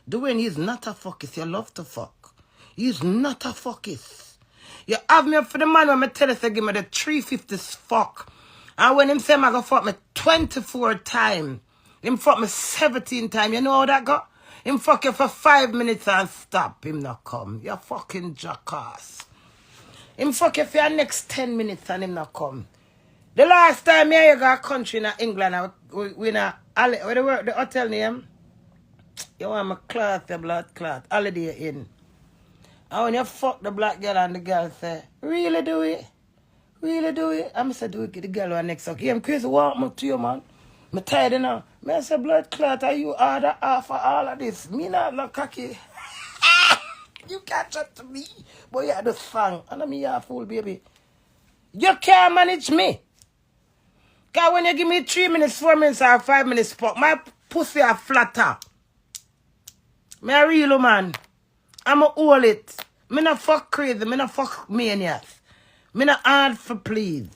Dowey is not a fuckist, you love to fuck. He's not a fuckist. You have me up for the man when me tell you say give me the 350s fuck. And when him say I go fuck me 24 times, him fuck me 17 times, you know how that go? Him fuck you for 5 minutes and stop. Him not come. You fucking jackass. Him fuck you for your next 10 minutes and him not come. The last time I go a country in England, we in a where they work the hotel name? You want my cloth, the blood clot. Holiday Inn. And when you fuck the black girl and the girl say, really do it? Really do it? I'm say do it, get the girl on next okay. I'm crazy, walk me to you, man. I'm tired now. I say, blood clot, are you order half for all of this? Me not look cocky. You can't chat to me. But you are the song. And I'm a fool, baby. You can't manage me. Because when you give me 3 minutes, 4 minutes, or 5 minutes, fuck, my pussy are flatter. Me a real man. I'm a hold it. Me not fuck crazy. Me not fuck maniacs. Me not hard for please.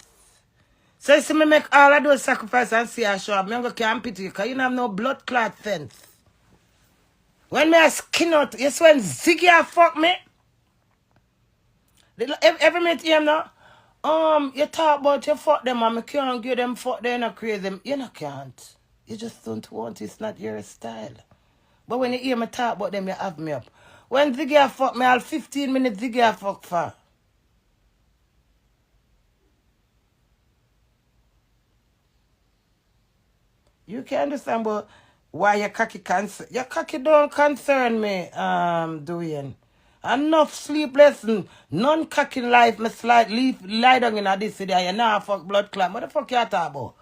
So you see me make all of those sacrifices and see I show up. I'm going to camp pity you because you don't have no blood clot sense. When me a skin out, you see when Ziggy a fuck me? Every minute you know, you talk about you fuck them and me can't give them fuck them and crazy them. You no can't. You just don't want it. It's not your style. But when you hear me talk about them, you have me up. When Ziggy a fuck me, all 15 minutes Ziggy a fuck for. You can understand about why your cocky concern. Your cocky don't concern me, Dowey. Enough sleepless and non-cocking life, me lie down in this city. You know fuck blood clot. What the fuck you talking about?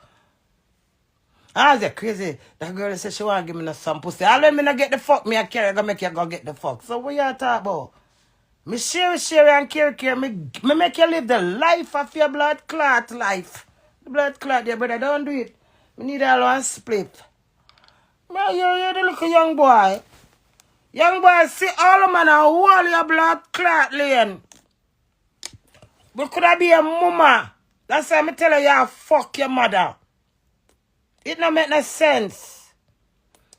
Ah, is crazy? That girl said she want to give me some pussy. All when me not get the fuck, me I carry go make you go get the fuck. So what you talking about? Me share and care. Me make you live the life of your blood clot life. The blood clot, yeah, brother, don't do it. We need all one split. Man, you're the little young boy. Young boy, see all the man and hold your blood clot lane. We could have be a mama. That's why I tell you, fuck your mother. It don't make no sense.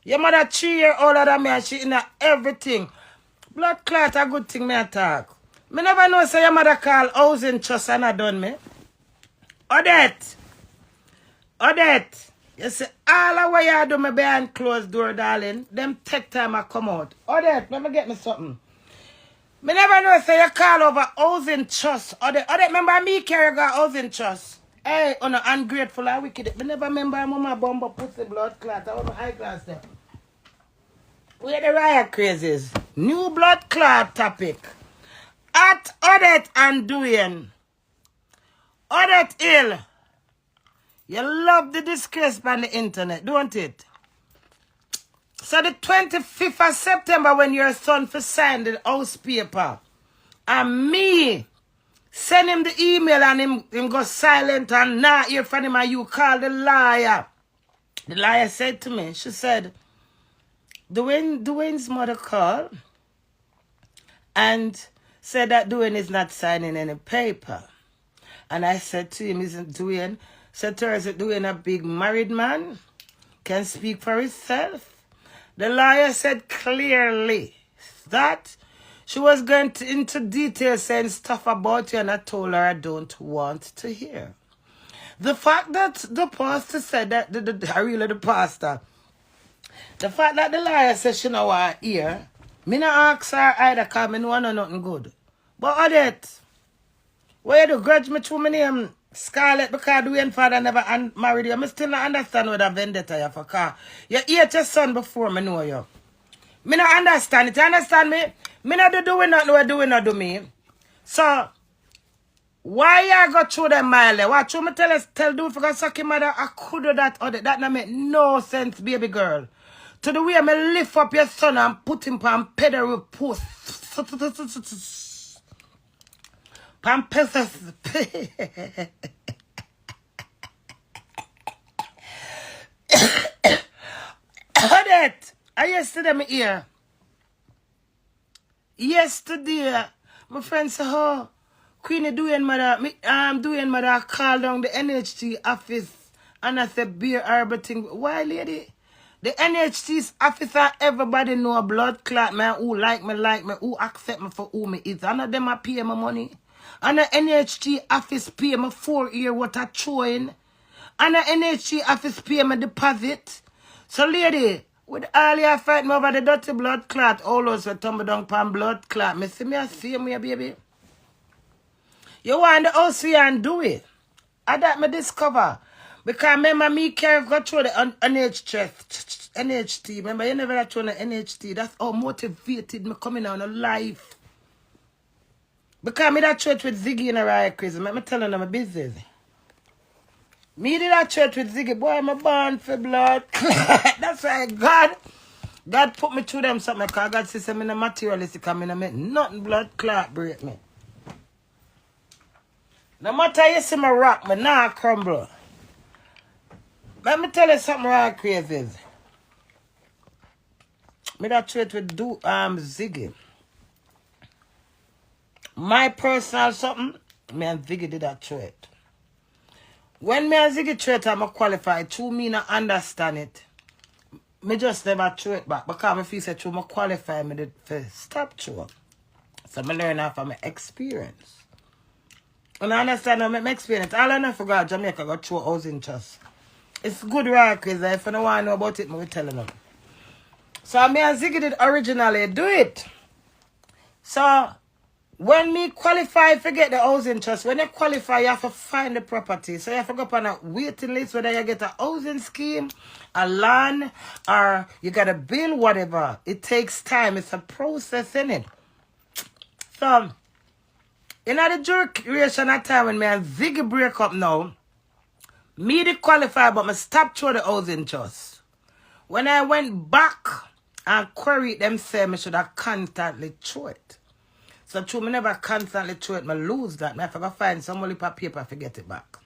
Your mother 3 years older than me and she in everything. Blood clot a good thing me attack. Me never know say your mother call housing trust and I done me. Odette. You see, all the way you do me behind closed door, darling, them take time I come out. Odette, let me get me something. Me never know say you call over housing trust. Odette, remember me carry got housing trust. Hey, on the ungrateful and wicked. Me never remember mama bomb pussy blood clot. I want my eyeglass there. Where the riot crazes? New blood clot topic. At Odette and Dowey. Odette ill. You love the disgrace on the internet, don't it? So the 25th of September when your son for signed the house paper, and me send him the email and him go silent and not hear from him and you call the liar. The liar said to me, she said, Dwayne's mother called and said that Dwayne is not signing any paper. And I said to him, isn't Dwayne? Said to her, is it Dwayne a big married man? Can speak for himself? The lawyer said clearly that she was going into detail saying stuff about you and I told her I don't want to hear. The fact that the pastor said that, the pastor, the fact that the lawyer said she know what I hear, me not ask her either because I know nothing good. But Odette, why you do grudge me through my name Scarlett because Dwayne father never married you? I still not understand what a vendetta you for car. You ate your son before me know you. Me not understand it. You understand me? Me not do Dwayne not know what Dwayne not do me. So why you go through them mile? What you me tell Dwayne for go suck him mother? I could do that or that not make no sense, baby girl. To the way me lift up your son and put him on pedal post. Pampers. Odette, yesterday me here. Yesterday, my friend said, oh, Queenie Dowey mother called down the NHT office and I said, beer everything. Why, lady? The NHT's officer, everybody know a blood clot man who like me, who accept me for who me is. None of them a pay my money. And the NHT office pay me 4 years what I throwing. And the NHT office pay me deposit. So lady, with all you fighting over the dirty blood clot, all those will tumble down pan blood clot. Me see me a same way, baby. You want the house here and do it. I that me discover. Because remember me carry go through the NHT. Remember you never got through the NHT. That's how motivated me coming on a life. Because me that church with Ziggy in a riot crazy. Me telling them my business. Me did that church with Ziggy. Boy, I'm born for blood. That's why God put me through them something. Because God says I'm in a materialistic. I'm in a nothing blood clot break me. No matter you see me rock, me nah crumble. Let me tell you something right crazy. Me that church with Ziggy. My personal something, me and Ziggy did that trade. When me a Ziggy trade I'm a qualified, true me not understand it. Me just never throw it back because I feel say true me qualify me to stop throw. So I learn off from my experience. And I understand my experience. All I know for God, Jamaica got through housing trust. It's good work, because if you don't want to know about it, I'm telling them. So me and Ziggy did originally do it. So when me qualify to get the housing trust, when you qualify, you have to find the property. So you have to go up on a waiting list, whether you get a housing scheme, a land, or you got a bill, whatever. It takes time. It's a process, innit? So in the duration of time when me and Ziggy break up now, me did qualify, but me stop through the housing trust. When I went back and queried them, say me should have constantly through it. So true, me never constantly through it, me lose that. Me have to go find some only paper to get it back.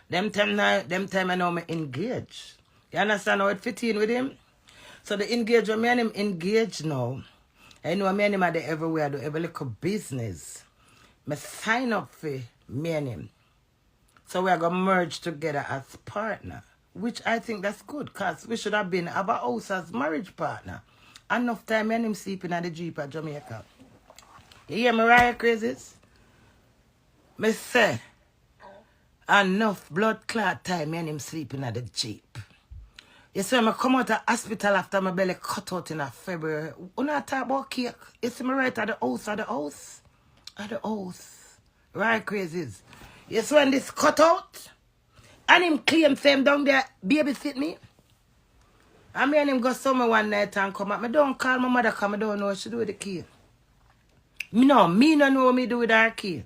Them time I know me engage. You understand how it fit in with him? So the engage, when me and him engage now, I know me and him are there everywhere, I do every little business. Me sign up for me and him. So we are going to merge together as partner, which I think that's good, because we should have been have a house as marriage partner. Enough time me and him sleeping at the Jeep at Jamaica. You hear me right, crazies? Me say, enough blood clot time me and him sleeping at the Jeep. You see, I come out of hospital after my belly cut out in February. When I talk about cake, you see me right at the house, at the house? At the house. Right, crazies? You see when this cut out, and him claim same down there babysit me. And me and him go somewhere one night and come out. Me don't call my mother because I don't know what she do with the key. Me no know what me do with her key.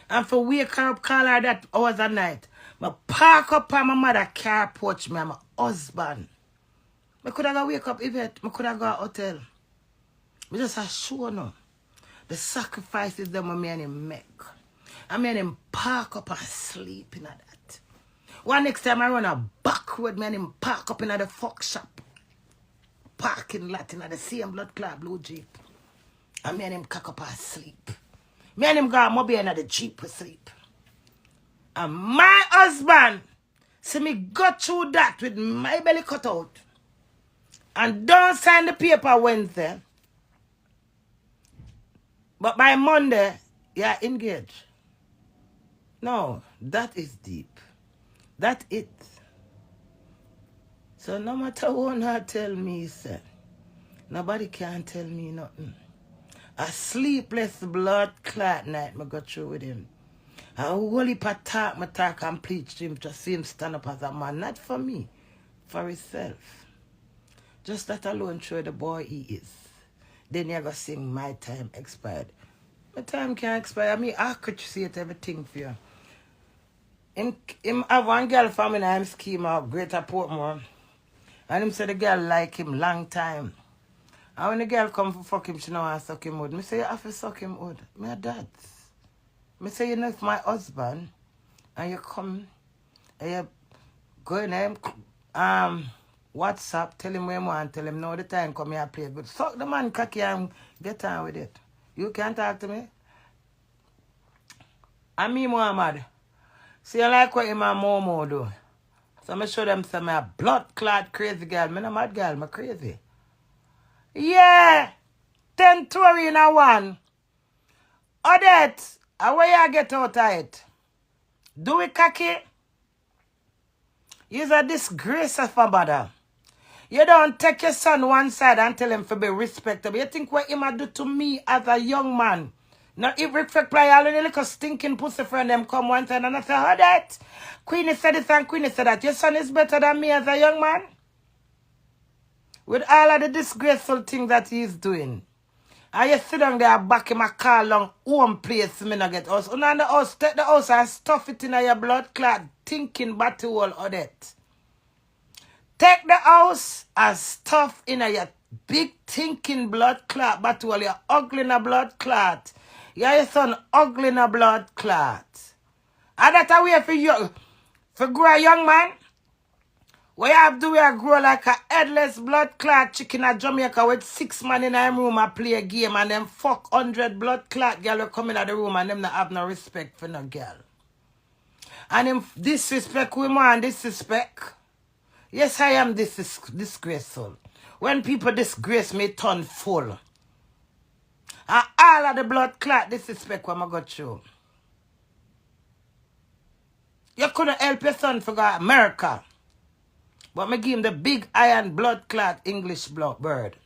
And for wake her up, call her that hours a night. I park up on my mother car porch me and my husband. I could have go wake up event. I could have go hotel. I just a show no. The sacrifices that me and him make. I mean him park up and sleep in that. One next time I run a back road, me and him park up in the fuck shop. Parking lot in the same blood clot blue Jeep. And me and him cock up and sleep. Me and him go mobile in the Jeep to sleep. And my husband see me go through that with my belly cut out. And don't sign the paper Wednesday. But by Monday, you're engaged. No, that is deep. That it. So no matter what I tell me, sir, nobody can tell me nothing. A sleepless blood clot night I got through with him. A whole heap of talk, my talk and preach to him to see him stand up as a man. Not for me, for himself. Just that alone show the boy he is. Then you go sing my time expired. My time can't expire. I could see it everything for you. Him have one girl from him scheme out Greater Portmore. And him say the girl like him long time. And when the girl come for fuck him, she know I suck him wood. Me say you have to suck him wood. Me a dad. Me say you know if my husband and you come and you go in him WhatsApp, tell him where you want, tell him now the time come here play good. Suck the man cocky and get on with it. You can't talk to me. And me Muhammad. See, I like what him and Momo do. So I show them some a blood clot crazy girl. Me no mad girl, me crazy. Yeah! 10 Tory in a one. Odette, where you get out of it? Do it cocky? You're a disgrace of a mother. You don't take your son one side and tell him to be respectable. You think what him do to me as a young man? Now, if respect play all the little stinking pussy friend them come one side and I say, Odette, Queenie said this and Queenie said that. Your son is better than me as a young man? With all of the disgraceful things that he's doing. And you sit down there back in my car long home place, me not get house. And the house, take the house and stuff it in your blood clot, thinking battle all Odette. Take the house and stuff in your big thinking blood clot battle, you're ugly in a blood clot. Your son ugly in a blood clot. And that's a way for you, for grow a young man. What you have to do is grow like a headless blood clot chicken at Jamaica with 6 man in a room and play a game and then fuck 100 blood clot girl will come in the room and them not have no respect for no girl. And him disrespect women, disrespect. Yes, I am disgraceful. When people disgrace me, turn full. And all of the blood clot disrespect what I got through. You couldn't help your son for America. But me give him the big iron blood clot English bird.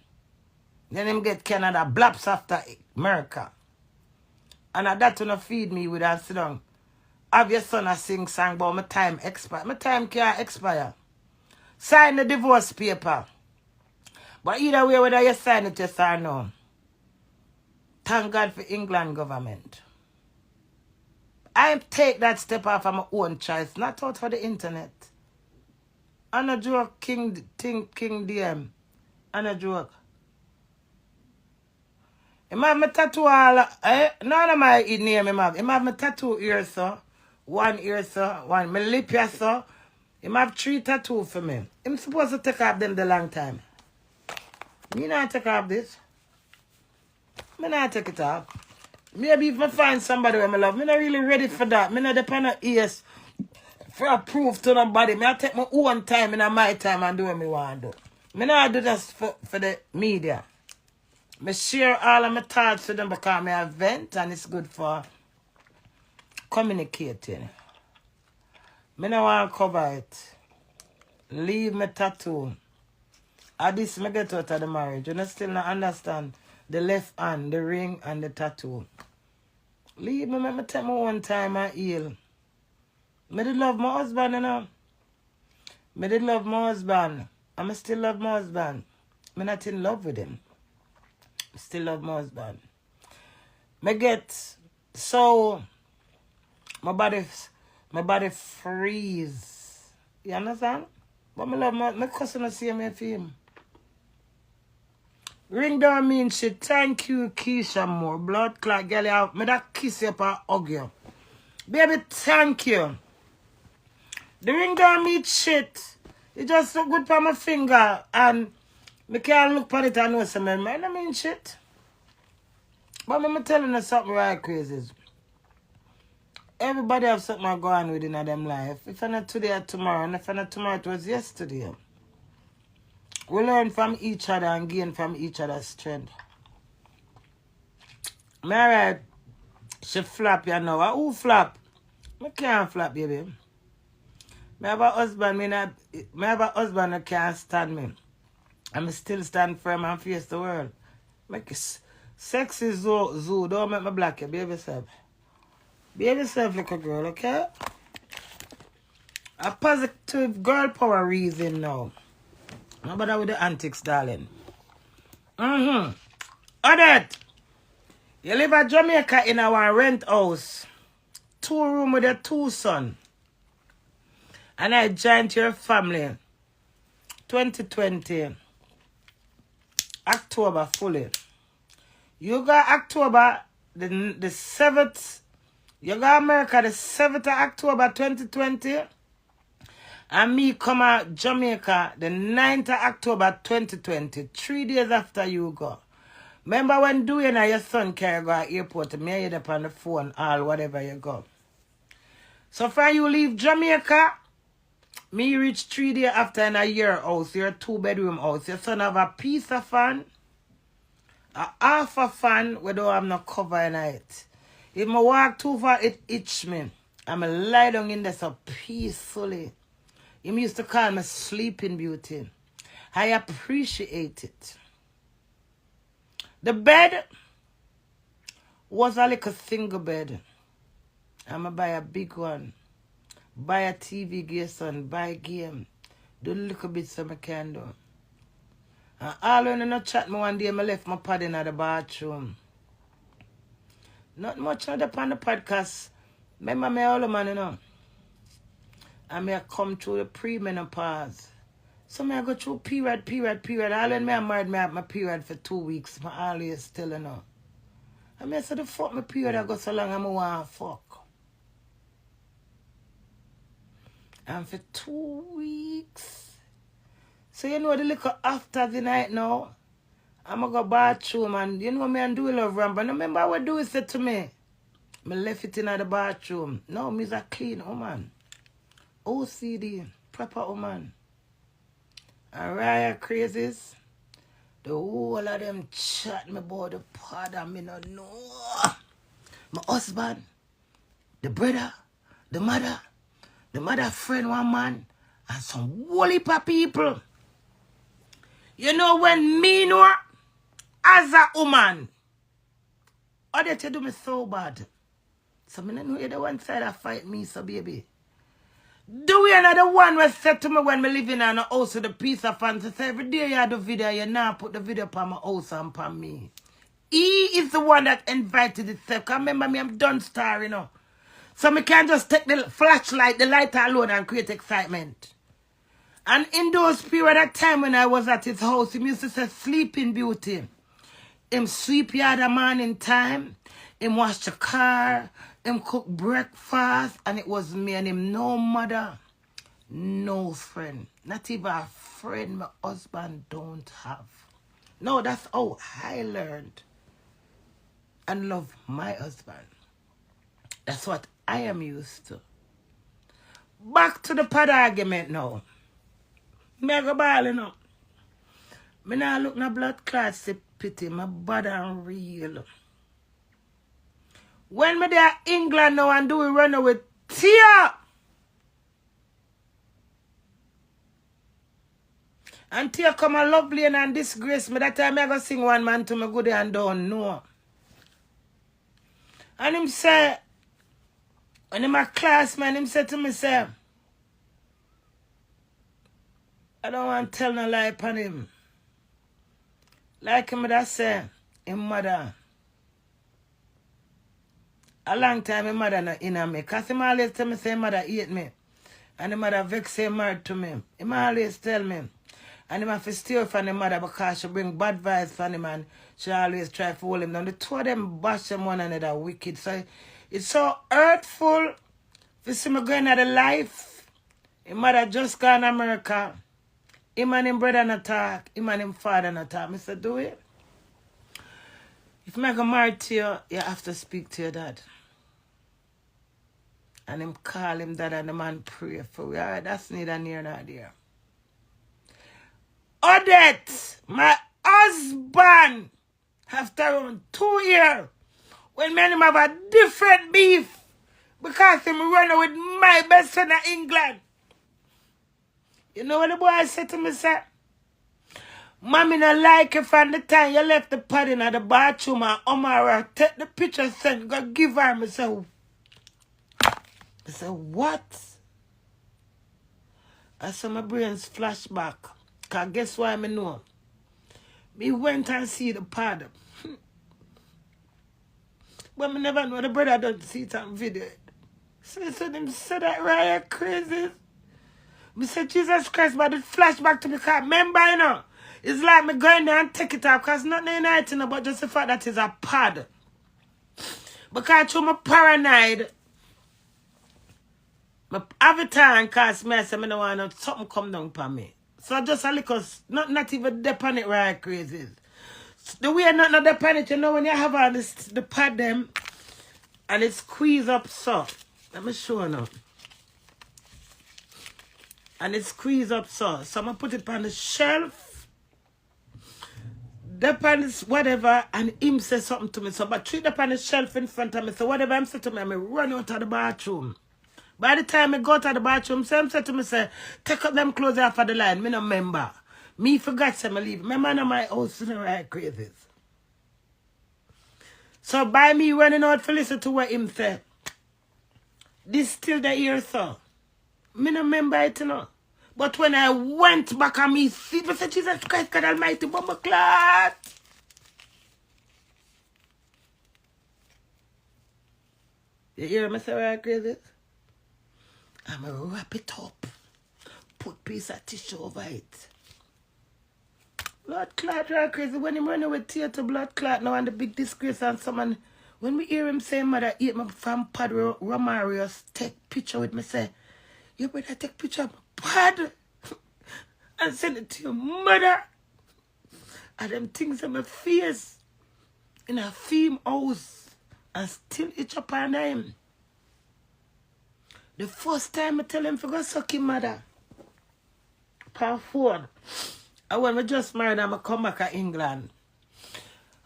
Then him get Canada blaps after America. And that to feed me with and sit down. Have your son a sing song about my time expire. My time can't expire. Sign the divorce paper. But either way, whether you sign it yes or no. Thank God for England government. I take that step off of my own choice, not out for the internet. I'm a joke, King DM. I'm a joke. I have my tattoo all, none of my name I have my tattoo here, sir. One ear, sir. One my lip here, sir. I have 3 tattoos for me. I'm supposed to take off them the long time. Me not take off this. Me not take it off. Maybe if I find somebody who I love, me not really ready for that. Me not depend on ears for a proof to nobody. Me I take my own time and my time and do what me want to do. Me not do this for the media. Me share all of my thoughts with them because I vent and it's good for communicating. Me no want to cover it. Leave my tattoo. At this me get out of the marriage. You still not understand the left hand, the ring and the tattoo. Leave me, make me take my one time and heal. Me did love my husband, you know. Me did love my husband. And I still love my husband. Me not in love with him. Still love my husband. Me get so my body freeze. You understand? But me love my cousin see me for him. Ring down mean shit. Thank you, Keisha Moore. Blood clot girl out. Me that kiss you up and hug you. Baby, thank you. The ring down mean shit. It just look good for my finger and me can't look at it and know some man. I mean shit. But I'm telling you something right crazy. Everybody have something going on within them life. If I'm not today or tomorrow, and if I'm not tomorrow, it was yesterday. We learn from each other and gain from each other's strength. Alright, she flap you know. Who flap? I can't flap, baby. I have a husband, I have a husband who can't stand me. I'm still stand firm and face the world. Sexy zoo, don't make me black you, behave yourself. Behave yourself like a girl, okay? A positive girl power reason now. No bother with the antics, darling. Odette, you live at Jamaica in our rent house. 2 room with your 2 sons. And I joined your family 2020 October fully. You got October the 7th. You got America the 7th of October 2020. And me come out Jamaica the 9th of October 2020. 3 days after you go. Remember when Dowey and your son carry go to the airport, me and you up on the phone, all whatever you go. So from you leave Jamaica, me reach 3 days after in a year house, your 2-bedroom house. Your son have a piece of fan, a half a fan, we don't have no cover in it. If I walk too far, it itch me. I'm lie down in there so peacefully. He used to call me Sleeping Beauty. I appreciate it. The bed was a little single bed. I'm going to buy a big one. Buy a TV, get son, buy a game. Do a little bit so I can do. And all when I chat me one day, I left my pad in the bathroom. Not much on the podcast. Remember me all the man, you know. And me I come through the pre-menopause. So me I go through period. All when me I married, me I have my period for 2 weeks. I always still, you know. And me I say the fuck my period I go so long and I want to fuck. And for 2 weeks. So you know the little after the night now. I'm going to go bathroom and you know me and do love ramp. But remember what Dowey said to me? I left it in the bathroom. No, me's a clean woman. OCD, proper woman. And Raya crazies. The whole of them chat me about the part that me not know. My husband, the brother, the mother friend, one man, and some whole heap of people. You know when me know as a woman, Odette do me so bad. So me not know you the one side that fight me, so baby. Do we another one was said to me when me living in a house with a piece of fancy? Say every day you do video, you now put the video upon my house and upon me. He is the one that invited itself. Cause remember me, I'm done star, you know. So me can't just take the flashlight, the light alone and create excitement. And in those period of time when I was at his house, he used to say Sleeping Beauty. Him sweep yard a morning time. Him wash the car. Him cook breakfast. And it was me and him. No mother. No friend. Not even a friend my husband don't have. No, that's how I learned and love my husband. That's what I am used to. Back to the pad argument now. Me go ball, you know. Me now look na blood clot see pity. My bad and real. When me there England now and do we run with tear. And tear come a lovely and disgrace me. That time I go sing one man to me good and don't know. And him say, when him a class man, him say to me, say, I don't want to tell no lie upon him. Like him that say, him mother. A long time him mother not in me. Because him always tell me say him mother hate me. And him mother vex say married to me. Him always tell me. And him have to steal from him mother because she bring bad vibes from him and she always try to hold him down. The two of them bash them one another wicked. So it's so hurtful to see me going at the life. Him mother just gone to America. Him and him brother not talk. Him and him father not talk. I said, do it. If I go married to you, you have to speak to your dad. And him call him dad and the man pray for you. Alright, that's neither near nor there. Odette, my husband, after around 2 years, when me and him have a different beef, because him run with my best friend in England. You know what the boy said to me, sir? Mommy not like you from the time you left the pad in the bathroom and Omara take the picture send, go give her. I said, what? I saw my brains flashback. Because guess why I know? Me went and see the pad. But I never know the brother don't see it on video. So them said that right crazy. Me said, Jesus Christ, but it flashback to me. Because remember, you know, it's like me going there and take it off. Because nothing uniting about just the fact that it's a pad. Because through my paranoid, my avatar and cast me, I said, I don't want something come down upon me. So just a little, not even dep on it right crazy. The way not dep on it, you know, when you have all this, the pad them, and it squeeze up so. Let me show you now. And it squeeze up so. So I'm going to put it on the shelf. Dep on this whatever, and him say something to me. So but treat up on the shelf in front of me. So whatever him say to me, I run out of the bathroom. By the time I go to the bathroom, Sam said to me, say, take up them clothes off of the line. Me no remember. Me forgot to leave. Remember in my house in the right crazies. So by me running out to listen to what him said, this still the ear, so. Me no remember it, you know. But when I went back and me see, I said, Jesus Christ, God Almighty, bomba clot. You hear me say right crazies? I'm going to wrap it up. Put piece of tissue over it. Blood clot right crazy. When him running with tear to blood clot now and the big disgrace and someone, when we hear him say, mother, eat my from pad Romarius, take picture with me, say, you better take picture of my pad and send it to your mother. And them things in my face in a theme house and still itch up her name. The first time I tell him to go suck his mother. Per phone. And when we just married, I come back to England.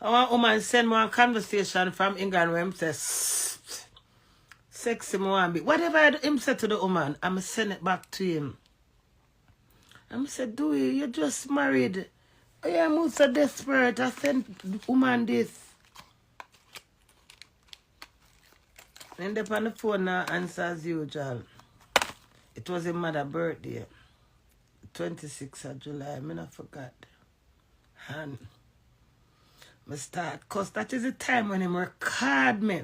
I want woman send me a conversation from England where him says, sexy me want be. Whatever him said to the woman, I'm send it back to him. I'm said, Dowey, you just married. Oh, yeah, I'm so desperate. I sent the woman this. And up on the phone now answer as usual. It was his mother's birthday. 26th of July. I not forgot. And I start, because that is the time when he record me.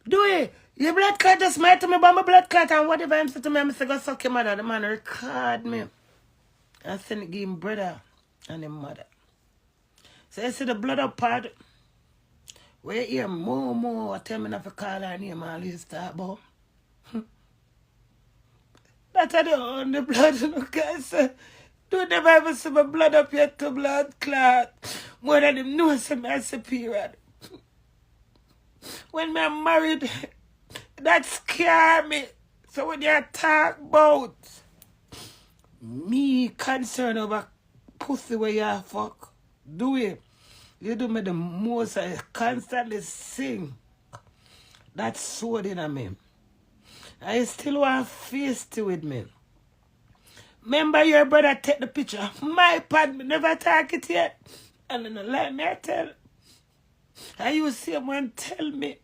Dowey, your blood clot just might to me about my blood clot and whatever him say to me, I say go suck your mother. The man record me. I send it give him brother and his mother. So you see the blood up part. Where you hear Momo tell me not to call her name all you start about. That's how they own the blood, look I say. Don't never ever see my blood up yet to blood clot. More than him know some as a period. When I'm married, that scare me. So when you talk about me concerned over pussy where you fuck, Dowey, you do me the most. I constantly sing. That's sword in me. I still want face to with me. Remember your brother take the picture. My pad, me never talk it yet. And then let me tell. And you see him when tell me.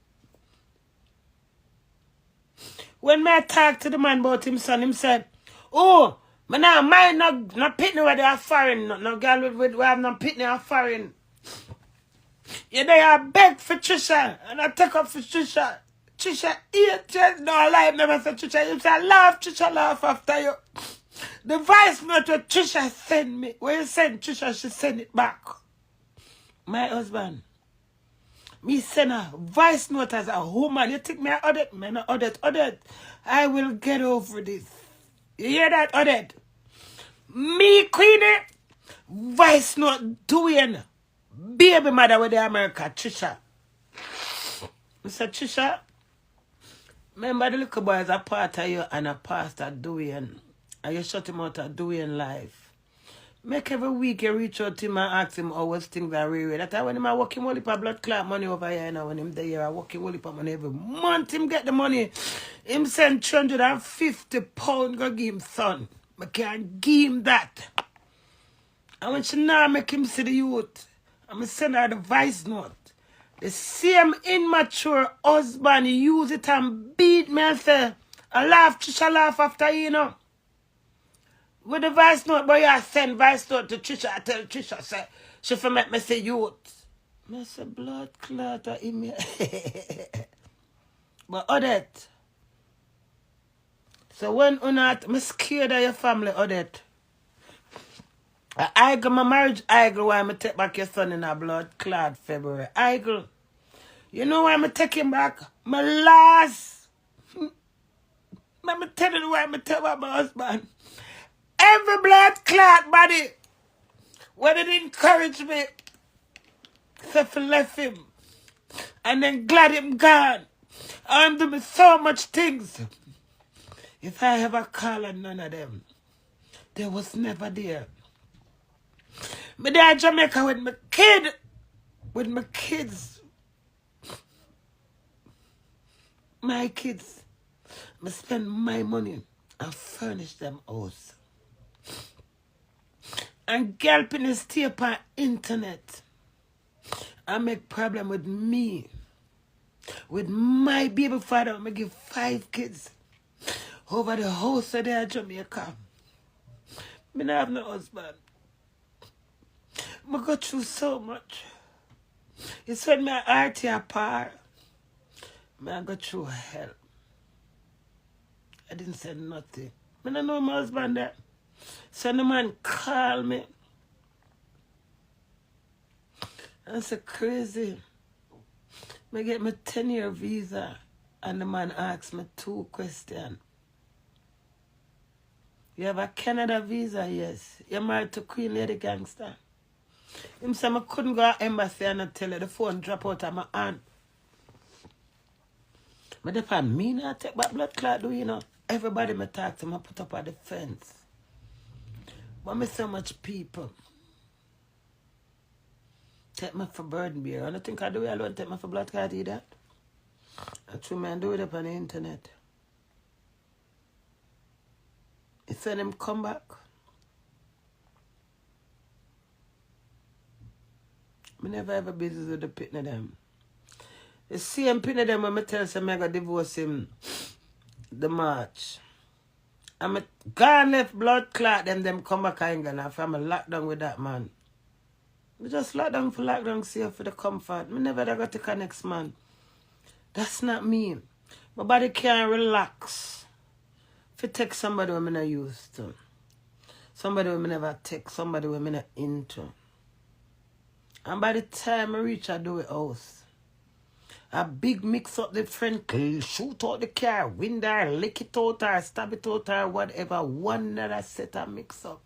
When me talk to the man about him son, him said, oh, me now mind no pitney where they are foreign. No girl with have no pitney are foreign. You know you beg for Trisha. And I take up for Trisha. Trisha eat no I lie never say Trisha. You say laugh after you. The voice note what Trisha send me. When you send Trisha, she send it back. My husband. Me send a voice note as a woman. You think me a Odette? Me not Odette. Odette, I will get over this. You hear that, Odette? Me, Queenie, voice note doing baby mother with the America, Trisha. Mr. Trisha, remember the little boy is a part of you and a pastor doing. And you shut him out of doing life. Make every week you reach out to him and ask him how was things are really. That's when him a working whole heap of blood clot money over here now. When him there, I working whole heap of money every month. Him get the money. Him send £250 go give him son. I can't give him that. And when she now make him see the youth, I'm going to send her the voice note. The same immature husband use it and beat me and say, I laugh, Trisha laugh after you know. With the voice note, boy, I send voice note to Trisha. I tell Trisha, say, she for make me say youth. I say, blood clot in me. But Odette. So when you're not, I'm scared of your family, Odette. I go my marriage, I go why I take back your son in a blood clot February. I go. You know why I'm taking back? My last. I'm telling you why I'm taking back my husband. Every blood clot body. When it encouraged me. Except I left him. And then glad him gone. I'm doing so much things. If I ever call on none of them, they was never there. Me there in Jamaica with my kid. With my kids. My kids. I spend my money and furnish them house. And girl pin stay upon internet. I make problem with me. With my baby father, I give 5 kids. Over the house of there in Jamaica. Me not have no husband. I go through so much. It's when my heart apart. I go through hell. I didn't say nothing. I don't know my husband there. So the man call me. I said, crazy. I get my 10-year visa. And the man asked me 2 questions. You have a Canada visa? Yes. You're married to Queen Lady Gangster? Him said I couldn't go to embassy and I tell her the phone drop out of my hand. But if I mean I take back blood clot, do you know? Everybody me talk to me put up a defense. But me so much people take me for burden beer. I don't think I do it alone take me for blood clot either. I true man do it up on the internet. He said him come back. Me never ever busy with the pit of them. The same pin of them when I tell him I got divorce him the March. I'm gone left blood clot them come back and after I'm locked down with that man. We just locked down safe for the comfort. Me never got to connect man. That's not me. My body can't relax. If you take somebody who I'm not used to. Somebody who I never take, somebody who I'm not into. And by the time I reach I do it house. A big mix up the friend, shoot out the car, window, lick it out or stab it out or whatever. One that I set a mix up.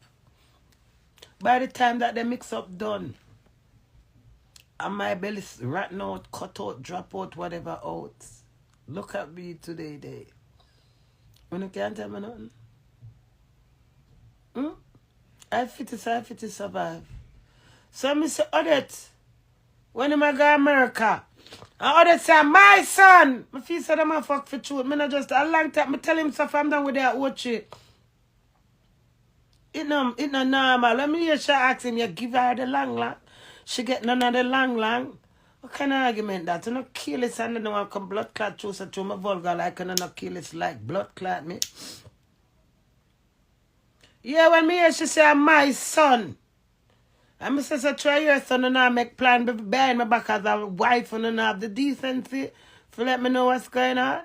By the time that the mix up done, and my belly rotten out, cut out, drop out, whatever out. Look at me today, day. When you can't tell me nothing. I fit to survive. So I say, Odette, when am I go to America? And Odette say, my son! My feel said I'm a fuck for truth. Me not just a long time. I tell him so I'm done with that watch it. It no normal. Let me hear she ask him, you give her the long. She get none of the long. What kind of argument that? You know, kill it and no one come blood clot through so to my vulgar like and no kill it like blood clot me. Yeah, when me hear she say my son. And I say so try your son and I make plan behind my back as a wife and I have the decency to let me know what's going on.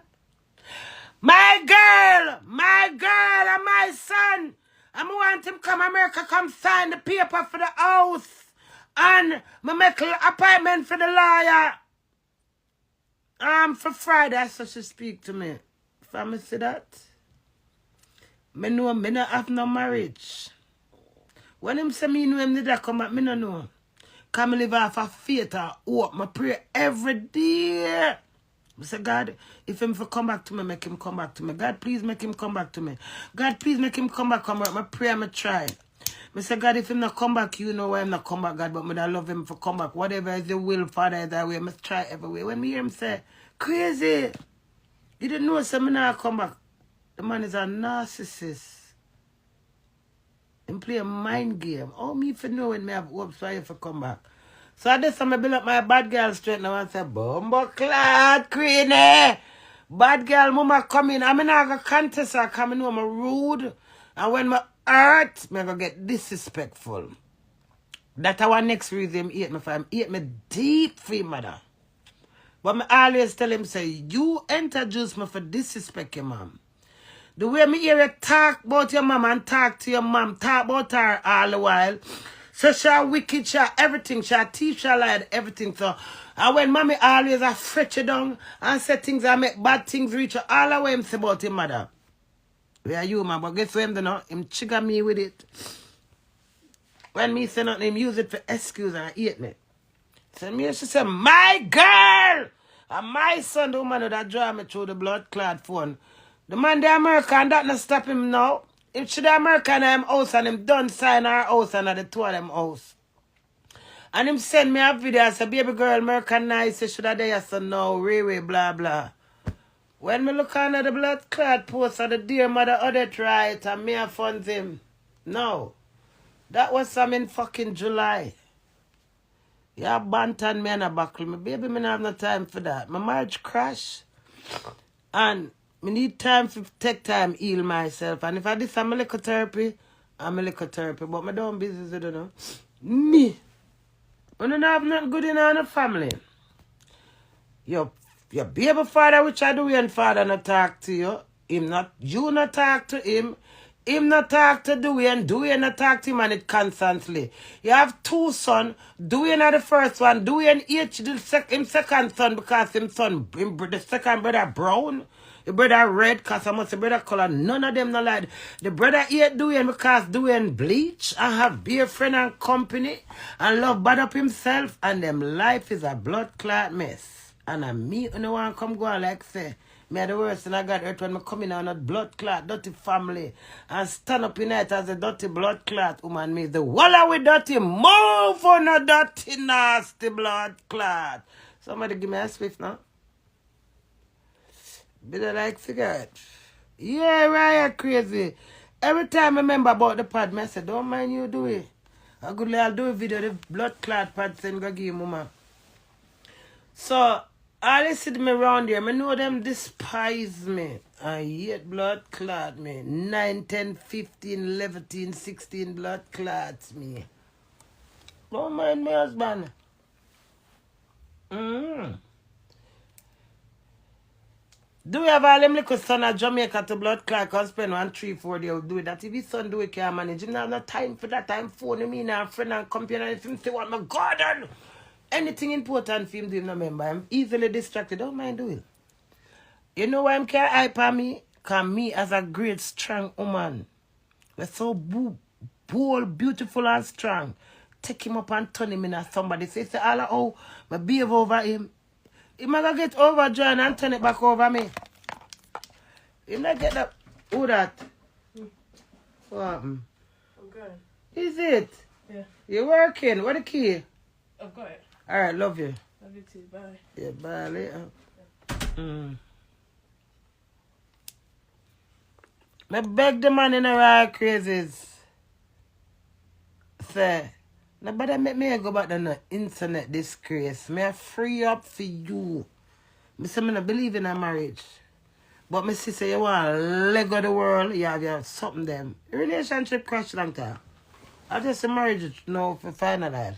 My girl and my son. I want him come America, come sign the paper for the house. And I make an appointment for the lawyer. For Friday, so she speak to me. If I see that, I know I don't have no marriage. When him say me know him did that come back, I don't know. Because I live off of faith or hope. I pray every day. I say, God, if him for come back to me, make him come back to me. God, please make him come back to me. God, please make him come back. I pray, I try. I say, God, if him not come back, you know why I'm not come back, God, but I love him for come back. Whatever is the will, Father, is that way. I must try every way. When me hear him say, crazy, you didn't know so me not come back. The man is a narcissist. Him play a mind game. How me for know when me have hopes for you for come back? So I just build up my bad girl straight now and say, Bumbo clad, Queenie. Bad girl, mama come in. I'm not going to contest her coming home rude. And when my hurt, I'm going to get disrespectful. That's our next reason him hate me for him. Hate me deep for him, mother. But I always tell him, say, you introduce me for disrespect your mom. The way me hear you talk about your mom and talk to your mom, talk about her all the while. So she wicked, she everything, she teach her like everything. So and when mommy always a fetch you down and say things and make bad things reach her, all the way him say about him mother. Where are you, man? But guess what him do now? Him trigger me with it. When me say nothing, him use it for excuse and hate me. So me she say, my girl! And my son, the woman that drive me through the blood clot phone. The man the American that not stop him now. If she the American in him house and him done sign her house and the two of them house. And him send me a video and say, baby girl, American nice, you should have there, so no, really, blah, blah. When me look under the blood clot post of the dear mother Odette right and me a funds him. No. That was some in fucking July. You bantan me and a buckle me. Baby, me not have no time for that. My marriage crash. And I need time to take time heal myself. And if I do some little therapy, I'm a little therapy. But I don't business with it, know. Me. I don't have nothing good in our family. Your baby father, which I do, and father not talk to you. You not talk to him. Him not talk to Dewey and Dewey not talk to him and it constantly. You have two sons. Dewey not the first one. Dewey and H him second son because the second brother brown. The brother red because I must the brother color. None of them not like. The brother hate Dewey because Dewey and bleach and have beer friend and company and love bad up himself and them life is a blood clot mess. And me, you know, want come go and like say, Me are the worst and I got hurt when I come in on a blood clot, dirty family. And stand up in it as a dirty blood clot. Woman, me the walla with dirty. Move on a dirty nasty blood clot. Somebody give me a swift now. Bit of like cigarette. Yeah, right, crazy. Every time I remember about the pad, I say, don't mind you do it. I'll do a video, the blood clot pad, and go give mama. So, all they see me around here, I know them despise me. I hate blood clot me. 9, 10, 15, 11, 16 blood clots me. Don't mind me husband. Do we have all them little son of Jamaica to blood clot can spend 1, 3, 4 days do it. That if his son do it, can't manage. He have no time for that. I'm phoning me now, friend and companion, and if him say what my garden. Anything important for him do him no member. I'm easily distracted. Don't mind doing. You know why I'm can't hype on me? Because me as a great strong woman. We're so bold, beautiful and strong. Take him up and turn him into somebody. Say all I behave over him. He might get over John and turn it back over me. He might get that. Who that? What happened? I'm good. Is it? Yeah. You're working. What the key? I've got it. Alright, love you. Love you too. Bye. Yeah, bye later. I beg the man in the right crazes. Say, nobody make me go back on the internet disgrace. Me free up for you. Me say me not believe in a marriage. But me say you want to leg of the world, you have something them. Relationship crash long time. I just say marriage now for finalize.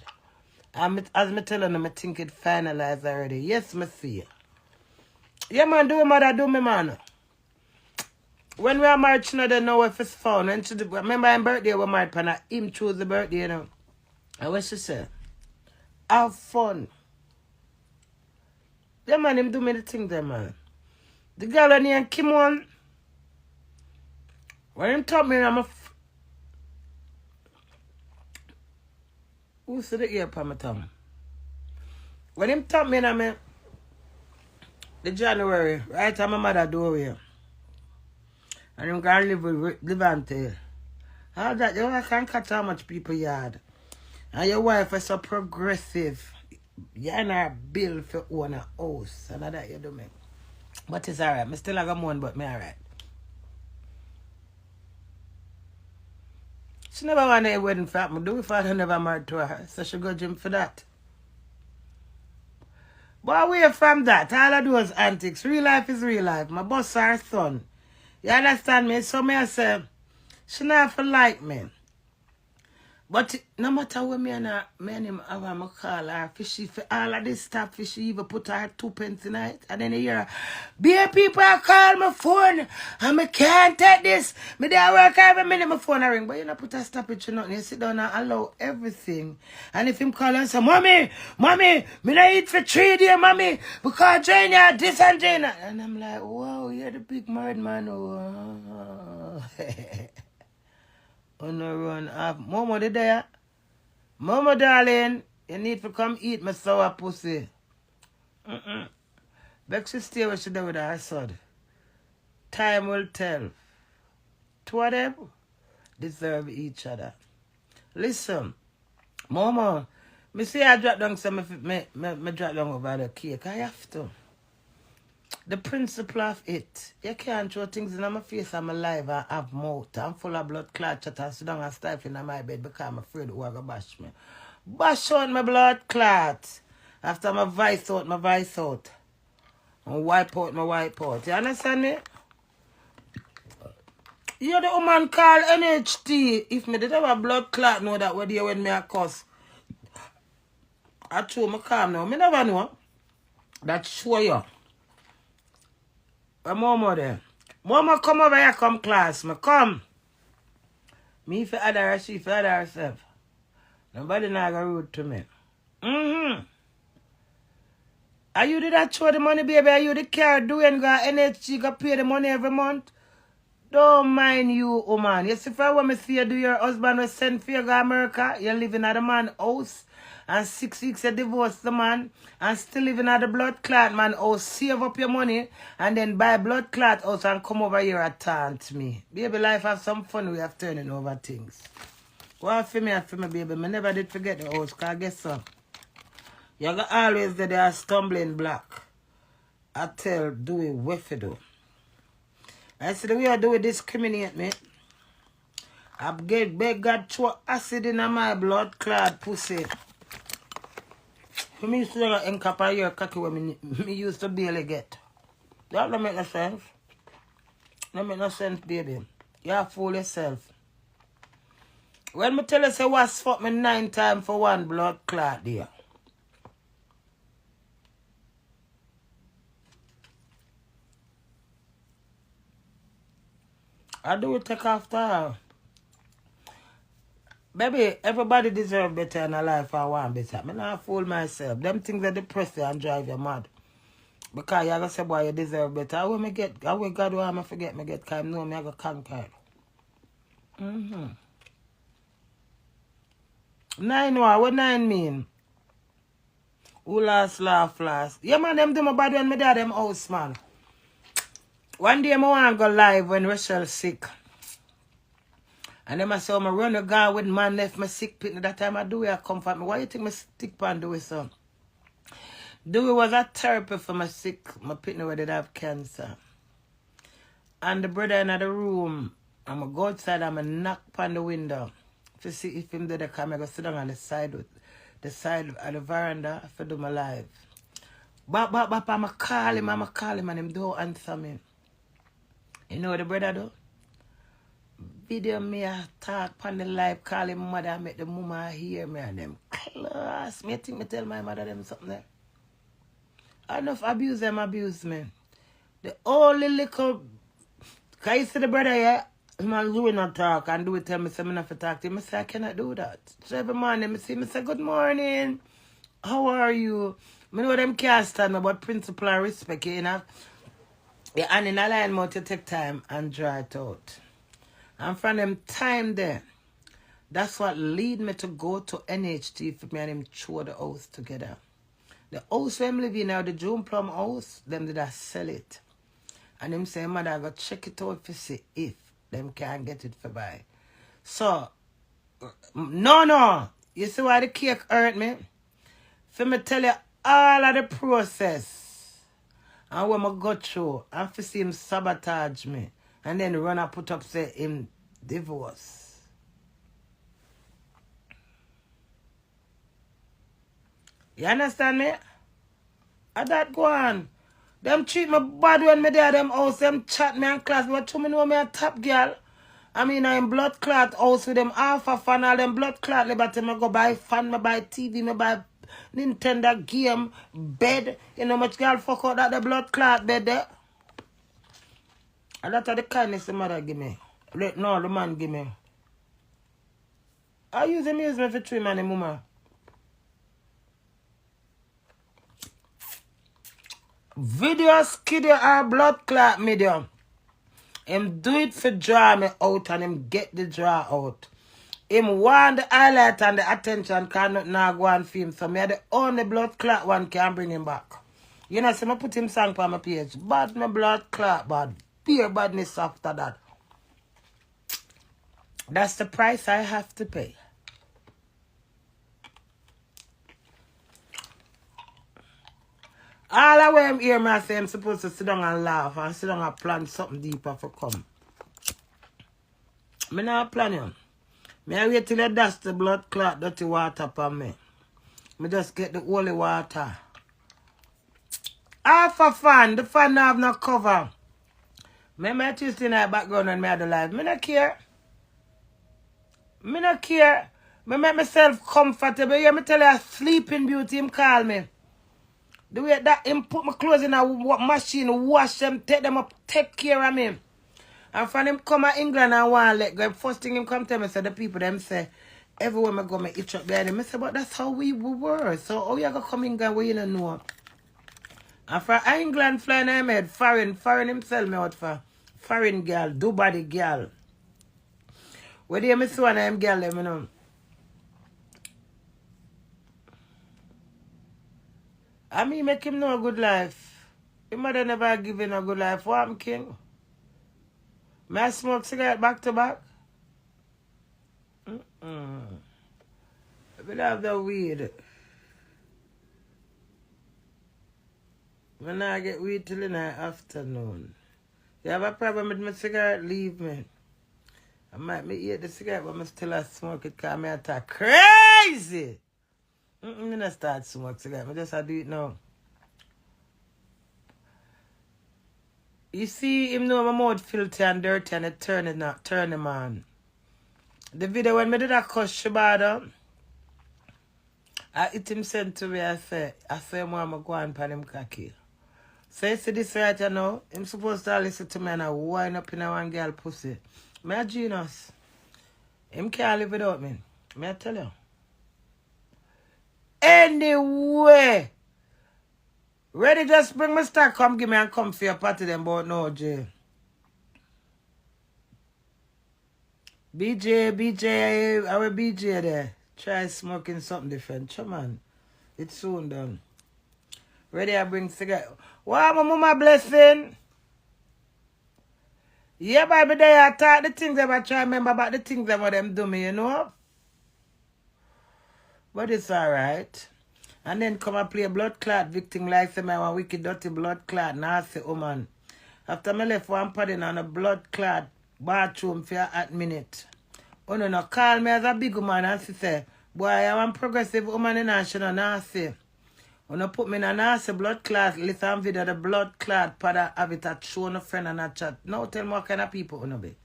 As me telling them, I think it finalized already. Yes, me see. Yeah, man, do mother, do me, man. When we are married, she don't know if it's found. When she remember her birthday, we married, and him choose the birthday, you know. And what she say? Have fun. Yeah, man, him do me the thing there, man. The girl when he Kim on, when him taught me, I'm a... Who said the ear upon my tongue? When him taught me, I'm the January, right on my mother Dowey. And him gonna live with Levante. How that, you know, I can't catch how much people yard. And your wife is so progressive. You're not a bill for own a house. And that you do me. But it's alright. I still have a moan, but me alright. She never wanted a wedding for me. Do we father never married to her? So she go gym for that. But away from that, all I do is antics. Real life is real life. My boss is her son. You understand me? So me I say, she not for like me. But no matter what me and him have a call her, fishy for all of this stuff, fishy even put her 2 pence in it. And then you hear, be people call my phone and I can't take this. Me there work every minute my phone ring. But you not put a stoppage or nothing. You sit down and allow everything. And if him call and say, Mommy, me not eat for 3 days, Mommy, because Jane this and Jane. And I'm like, wow, you're the big married man. Oh. On the run off. Momo, the there? Momo, darling, you need to come eat my sour pussy. Beck she stay where she do with her son. Time will tell. Two of them deserve each other. Listen, Momo, me see I drop down some me drop down over the cake. I have to. The principle of it. You can't throw things in my face. I'm alive and have mouth. I'm full of blood clot chat and sit down and stifle in my bed because I'm afraid who are going to bash me. Bash out my blood clot. After my vice out. And wipe out. You understand me? You're the woman called NHT. If me did have a blood clot, know that where they when me a cuss. I true me calm now. Me never know. That's sure you. Momo there. Momo come over here, come class. Me come. Me for other her, she for other herself. Nobody not go rude to me. Are you did that show the money, baby? Are you the car doing go NHG go pay the money every month? Don't mind you, woman. You see, if I want me see you do your husband was sent for you go America, you're living at the man's house, and 6 weeks you divorce the man, and still living at the blood clot man house, save up your money, and then buy blood clot house and come over here and taunt me. Baby, life have some fun, we have turning over things. Well, for me, baby, I never did forget the house, because guess so. You got always there stumbling block. I tell Dewey what to do. I said the way I do it discriminate me. I beg God throw acid in my blood clot pussy. For me used to get encap a year cocky when me used to barely get. That don't make no sense. Don't make no sense, baby. You fool yourself. When me tell you say what's fuck me 9 times for one blood clot there. I do it take after her. Baby, everybody deserve better in a life. I want better. I not fool myself. Them things that depress you and drive you mad. Because you gonna say, boy, you deserve better. How will God want me forget me get time? No, me I go conquer. 9 what 9 mean? Who last laugh last? Yeah, man, them do my bad when me dad them house, man. One day I want to go live when Rachel sick. And then I say, I run a guy with man left my sick pitney. That time I do it, I comfort me. Why you think me stick pan do it, son? Dewey was a therapy for my sick, my pitney where did have cancer. And the brother in the room, I'm going to go outside and I'm knock on the window to see if him there come. I go sit down on the side of the veranda to do my live. But I'm a call him and him don't answer me. You know what the brother do? Video me a talk on the live, call him mother and make the mama hear me and them class. Me think me tell my mother them something there. Enough abuse me. The only little, can you see the brother here? Him and Louis not talk and do it tell me say me not to talk to him. I say I cannot do that. So every morning me see me say good morning. How are you? I know them can't stand me but principle and respect you know. Yeah, and in alignment you take time and draw it out. And from them time there, that's what lead me to go to NHT for me and him throw the house together. The house where I'm living now, the June Plum house, them did I sell it. And him say, mother, I go check it out to see if them can get it for buy. So, no. You see why the cake hurt me? For me tell you all of the process. And when I go through, and for see him sabotage me. And then run and put up say him divorce. You understand me? And that go on. Them treat me bad when me there them house, them chat me and class, but to me know me a top girl. I mean I'm blood clot house with them half a fan, all them blood clot liberty. Me go buy fan, me buy TV, me buy Nintendo game, bed. You know much girl fuck out that the blood clot bed there. And that's the kindness the mother give me. No, the man give me. I use him me for 3 man and mama. Video skiddy or blood clot medium. Him do it for draw me out and him get the draw out. Him want the highlight and the attention cannot now go and film. So me the only blood clot one can bring him back. You know, so I put him song on my page. Bad my blood clot bad. Pure badness after that. That's the price I have to pay. All the way I'm here, I say I'm supposed to sit down and laugh and sit down and plan something deeper for come. I'm not planning. I wait till I dust the blood clot dirty water upon me. I just get the holy water. Half a fan, the fan have no cover. I twist in that background and I had the life. I don't care. I don't care. I make myself comfortable. You me tell you, Sleeping Beauty, him call me. The way that him put my clothes in a machine, wash them, take them up, take care of me. And from him come to England and want to let go. First thing him come tell me, say the people them say, everywhere I go, I itch up behind him. I say, but that's how we were. So how you going to come in England where you don't know? And from England flying I made foreign himself me out for Foreign girl, do body girl. Where do you miss one of them girl, you know? I mean, make him know a good life. His mother never give him a good life. What I'm king? May I smoke cigarette back to back? I will have the weed. When I get weed till in the afternoon. You have a problem with my cigarette? Leave me. I might eat the cigarette, but I still a smoke it because I attack crazy. I'm not start smoke cigarette. I just do it now. You see him know my mouth filthy and dirty and it turn him on. The video when me did a cuss Shabada, I hit him sent to me, I say I'm go on pan him cocky. So you see this right now, him supposed to listen to me and I wind up in a one girl pussy. Me a genius. Him can't live without me. Me I tell you. Anyway. Ready, just bring my stock, come give me and come for your party them but no J. BJ, our BJ there. Try smoking something different. Come on. It's soon done. Ready, I bring cigarette. Wow, my mama blessing. Yeah, baby, they I talk the things that I try remember about the things that them do me, you know? But it's alright. And then come and play a blood clot victim like say my wicked dirty blood clot nasty woman. After me left one padding on a blood clot bathroom for a hot minute. Oh no, call me as a big woman and she say, boy, I am progressive woman in and she no nasty. Oh no, put me in a nasty blood clot, listen video the blood clot pada have it a show no friend and a chat. Now tell me what kind of people you know be.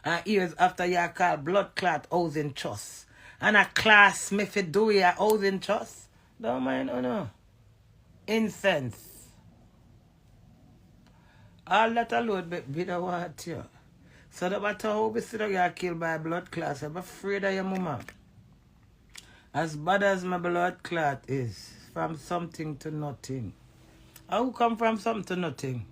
And years after you call blood clot housing trust. And a class me fi do ya housing trust. Don't mind, oh no. Incense. All that alone be the what you. So no matter how we see that you are killed by a blood clot, I'm afraid of your mama. As bad as my blood clot is, from something to nothing. How come from something to nothing?